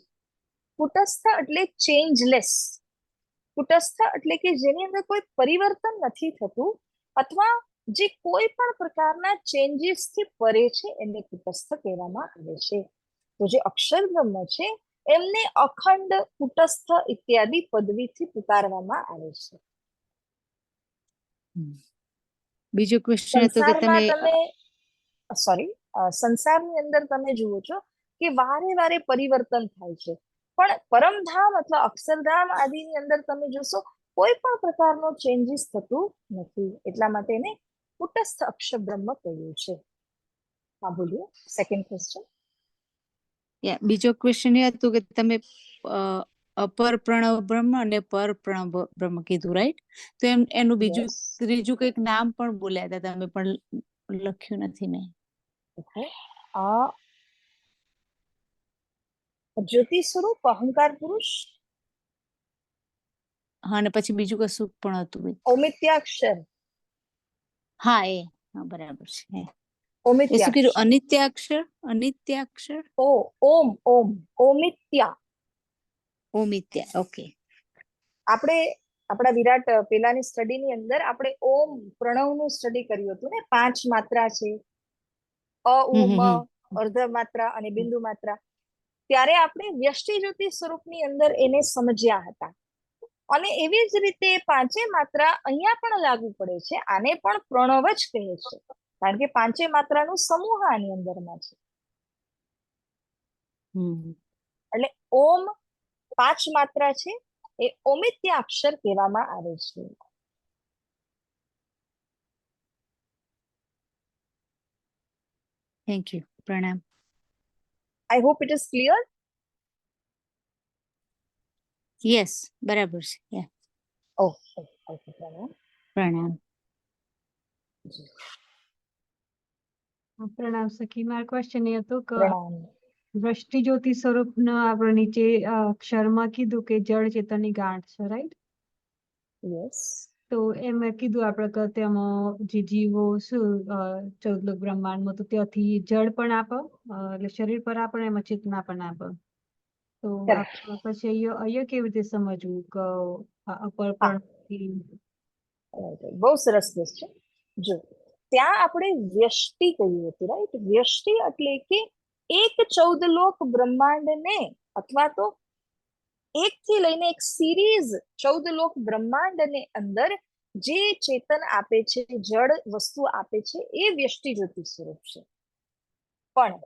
કુટસ્થ એટલે ચેન્જલેસ. કુટસ્થ એટલે કે જેની અંદર કોઈ પરિવર્તન નથી થતું અથવા જે કોઈ પણ પ્રકારના ચેન્જીસ થી પરે છે એને કુટસ્થ કહેવામાં આવે છે. તો જે અક્ષર બ્રહ્મ છે એમને અખંડ, કુટસ્થ ઇત્યાદિ પદવીથી પુકારવામાં આવે છે. બીજો ક્વેશ્ચન હતો કે તમે સોરી, સંસારની અંદર તમે જુઓ છો કે વારે વારે પરિવર્તન થાય છે, પણ પરમધામ અથવા અક્ષરધામ આદિની અંદર તમે જોશો કોઈ પણ પ્રકારનો ચેન્જીસ થતું નથી. એટલા માટે એને કુટસ્થ અક્ષર બ્રહ્મ કહ્યું છે. હા બોલીએ સેકન્ડ ક્વેશ્ચન. બીજો ક્વેશ્ચન એ હતું કે તમે અપર પ્રણવ બ્રહ્મ અને પર પ્રણવ બ્રહ્મ કીધું, રાઈટ? તો એનું બીજું ત્રીજું કઈક નામ પણ બોલ્યા હતા તમે, પણ લખ્યું નથી મેં. જ્યોતિ સ્વરૂપ, અહંકાર પુરુષ. હા, અને પછી બીજું કશું પણ હતું. ઔમિત્યાક્ષર. હા, એ હા બરાબર છે. ઔમિત્યાક્ષર. શું કીધું? અનિત્યાક્ષર. અનિત્યાક્ષર. ઓમ ઓમ ઔમિત્યા. ઓમિત્યા. ઓકે. આપણે આપણા વિરાટ પેલાની સ્ટડીની અંદર આપણે ઓમ પ્રણવનું સ્ટડી કર્યું હતું ને. 5 માત્રા છે, અ ઉ મ, અર્ધ માત્રા અને બિંદુ માત્રા. ત્યારે આપણે વ્યષ્ટિ જ્યોતિ સ્વરૂપની અંદર એને સમજ્યા હતા. અને એવી જ રીતે 5 માત્રા અહીંયા પણ લાગુ પડે છે. આને પણ પ્રણવ જ કહે છે, કારણ કે 5 માત્રાનું સમૂહ આની અંદરમાં છે. એટલે ઓમ 5 માત્રા છે, એ ઔમિત્ય અક્ષર કહેવામાં આવે છે. Thank you. પ્રણામ. I hope it is clear. Yes, બરાબર છે. ઓકે ઓકે, પ્રણામ. પ્રણામ. પ્રણામ સખી. મારો ક્વેશ્ચન એ હતો કે પ્રણામ. વૃષ્ટિ જ્યોતિ સ્વરૂપના આપણે નીચે અક્ષરમાં કીધું કે જળ ચેતનની ગાંઠ છે, રાઈટ? યસ. તો એમ કીધું આપણે કે તેમાં જે જીવો શું 14 બ્રહ્માંડમાં, તો ત્યાંથી જળ પણ આપે, એટલે શરીર પર આપે, એમાં ચેતના પણ આપે. તો પછી અહીંયા કેવી રીતે સમજવું કે અપર પણ? બહુ સરસ ક્વેશ્ચન. જો ત્યાં આપણે વ્યષ્ટિ કહ્યું હતું, રાઈટ? વ્યષ્ટિ એટલે કે એક 14 લોક બ્રહ્માંડને અથવા તો એક થી લઈને એક સિરીઝ 14 લોક બ્રહ્માંડની અંદર જે ચેતન આપે છે, જળ વસ્તુ આપે છે, એ વ્યષ્ટિ જ્યોતિ સ્વરૂપ છે. પણ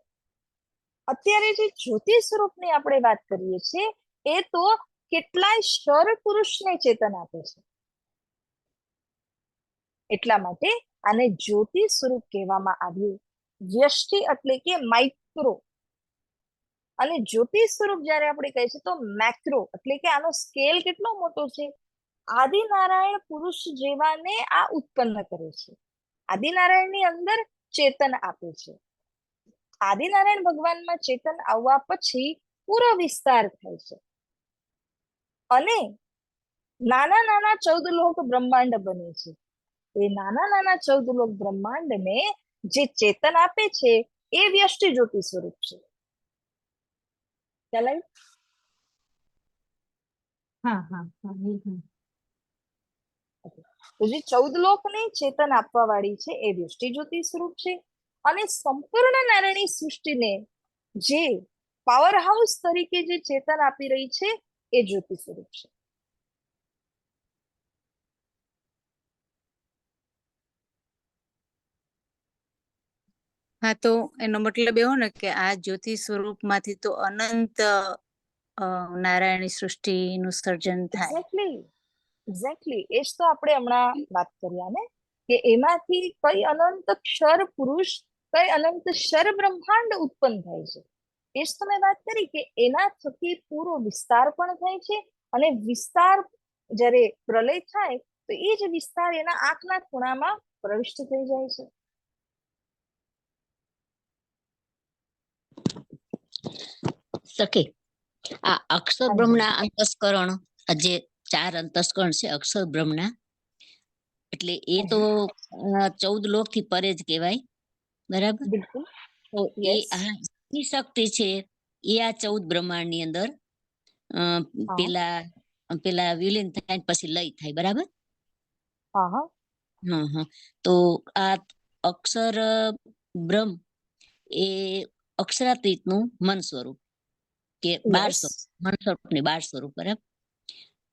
અત્યારે જે જ્યોતિ સ્વરૂપની આપણે વાત કરીએ છીએ એ તો કેટલાય શર પુરુષને ચેતન આપે છે. એટલા માટે આને જ્યોતિ સ્વરૂપ કહેવામાં આવ્યું. વ્યષ્ટિ એટલે કે માઇક્રો, અને જ્યોતિ સ્વરૂપ જયારે આપણે કહીએ છીએ તો મેક્રો, એટલે કે આનો સ્કેલ કેટલો મોટો છે. આદિનારાયણ પુરુષ જેવાને આ ઉત્પન્ન કરે છે. આદિનારાયણની અંદર ચેતન આપે છે. આદિનારાયણ ભગવાનમાં ચેતન આવવા પછી પૂરો વિસ્તાર થાય છે અને નાના નાના 14 લોક બ્રહ્માંડ બને છે. એ નાના નાના 14 લોક બ્રહ્માંડને જે ચેતન આપે છે એ વ્યષ્ટિ જ્યોતિ સ્વરૂપ છે. ખ્યાલ આવ્યો? હા હા હા તો જે 14 લોકને ચેતન આપવા વાળી છે એ દૃષ્ટિ જ્યોતિ સ્વરૂપ છે, અને સંપૂર્ણ નારાયણી સૃષ્ટિને જે પાવર હાઉસ તરીકે જે ચેતન આપી રહી છે એ જ્યોતિ સ્વરૂપ છે. હા, તો એનો મતલબ એવો ને કે આ જ્યોતિ સ્વરૂપમાંથી તો અનંત નારાયણી સૃષ્ટિનું સર્જન થાય. એક્ઝેક્ટલી, એક્ઝેક્ટલી, એ જ તો આપણે હમણાં વાત કર્યા ને, કે એમાંથી કઈ અનંત ક્ષર પુરુષ, કઈ અનંત ક્ષર બ્રહ્માંડ ઉત્પન્ન થાય છે. એ જ તો મેં વાત કરી કે એના થકી પૂરો વિસ્તાર પણ થાય છે, અને વિસ્તાર જ્યારે પ્રલય થાય તો એ જ વિસ્તાર એના આંખના ખૂણામાં પ્રવિષ્ટ થઈ જાય છે. સખી, આ અક્ષર બ્રહ્મના અંતસ્કરણ, આ જે 4 અંતસ્કરણ છે અક્ષર બ્રહ્મના, એટલે એ તો 14 લોક થી પરે જ કહેવાય, બરાબર? બિલકુલ, તો એ યસ. આ શક્તિ છે એ આ 14 બ્રહ્માંડ ની અંદર પેલા પેલા વિલીન થાય પછી લય થાય, બરાબર? હા હા હા હા. તો આ અક્ષર બ્રહ્મ એ અક્ષરાતીત નું મન સ્વરૂપ કે 12 યસ, સ્વરૂપ, મન સ્વરૂપ ને 12 સ્વરૂપ, બરાબર?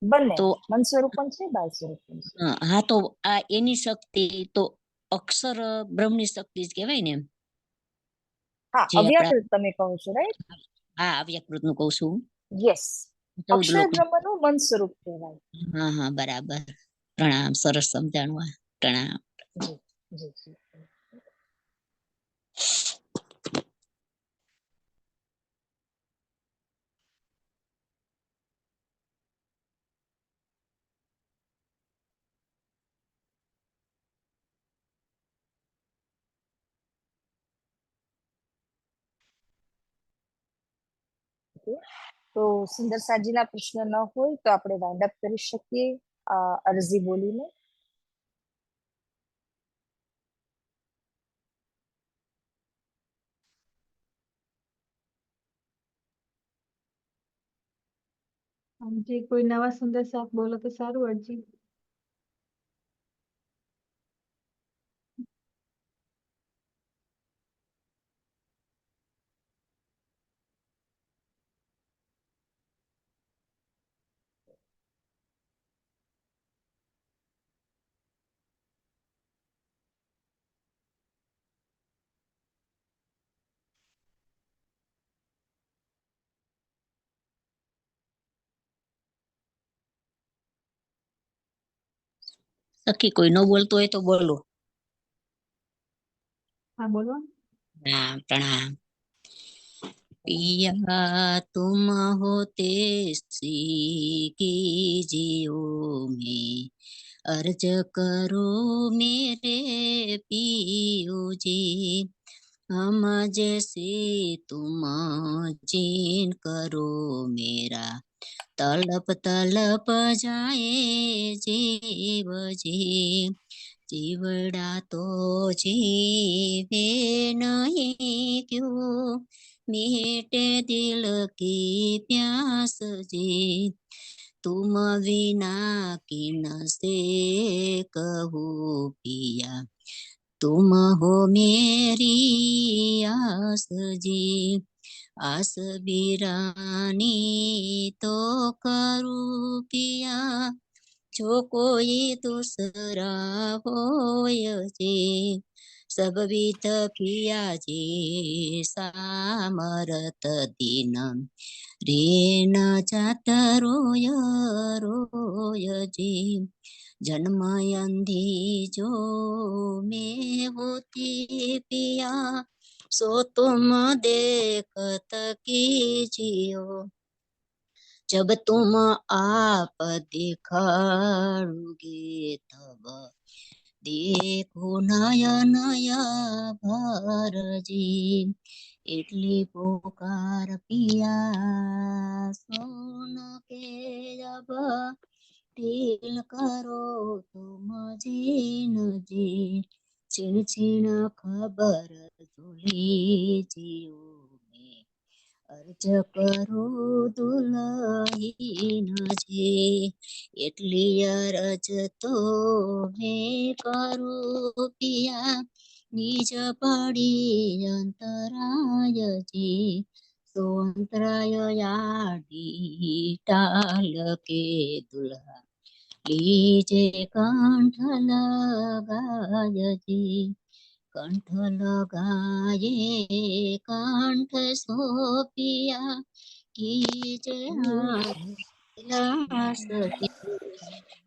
બંને તો મન સ્વરૂપ પણ છે, બાલ સ્વરૂપ પણ છે. હા, તો આ એની શક્તિ તો અક્ષર બ્રહ્મની શક્તિ જ કહેવાય ને, એમ હા, જે આપણા, અવ્યાકૃત તમે કહો છો, રાઈટ? હા, અવ્યકૃત નું કઉ છું, યસ, 14 અક્ષર લોક. બ્રહ્મનું મન સ્વરૂપ કહેવાય. હા હા, બરાબર. પ્રણામ, સરસ સમજાણું. પ્રણામ. જી જી જી. તો સુંદર સાજીના પ્રશ્ન ન હોય તો આપણે વાઇન્ડ અપ કરી શકીએ અરજી બોલીને. જે કોઈ નવા સુંદર સાથ બોલો તો સારું. અરજી. સખી, કોઈ ન બોલતો હોય તો બોલો. હા, બોલો. પ્રણામ પ્રણામ. पिया तुम होते की जियो में अर्ज करो मेरे पियो जी, हम जैसे तुम जीन करो मेरा तलप तलप जाए जीव जी, जीवड़ा तो जीवे नहीं क्यों मीठे दिल की प्यास जी, तुम बिना किन से कहूँ पिया, तुम हो मेरी आस जी, आस बिरानी तो करूँ पिया, जो कोई दूसरा होय जी, सब विध पिया जी सामरत दीन रे न जात रोय रोय जी, जन्म अंधी जो मैं होती पिया, सो तुम देखत कीजियो, जब तुम आप दिखाओगे तब देखो नया नया भर जी, इटली पुकार पिया सुन के जब ढील करो तुम जीन जी, छीण छीण खबर झूली जियो में અર્જ કરો દુલહીન જે, એટલી અરજ તો મેં કરું પિયા, નિજ પડી અંતરાય જે, તો અંતરાય આડી ટાલ કે દુલ્હા, લીજે કંઠ લગાય જી, કંઠ લગાયે કંઠ સોપિયા, કીજે હાથ કે,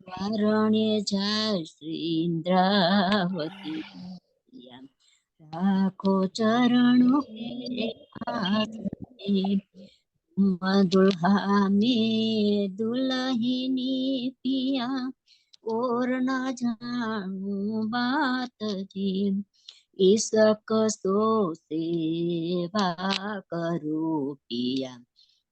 વારણે જાય શ્રી ઇન્દ્રાવતી, રાખો ચરણો કે હાથ કે, દુલ્હા में दुल्हिनी पिया, और न जानू बात जी, ईसक सो सेवा करो पिया,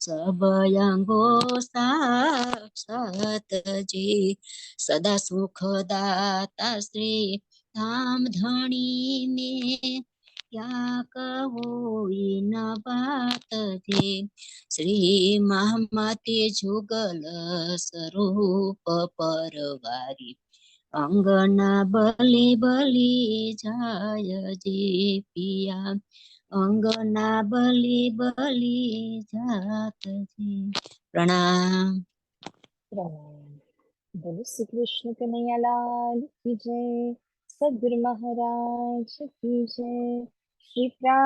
सब अंगो साक्षात जी, सदा सुख दाता श्री धाम धनी में, क्या कहो इन बात जी, श्री महामती जुगल स्वरूप परवारी, अंगना बलि बलि जाय जी पिया, अंगना बलि बलि जात जी। प्रणाम। પ્રણામ. બોલો શ્રી કૃષ્ણ કનૈયાલાલ કી જય, સદગુરુ મહારાજ કી જય, શ્રી પ્રા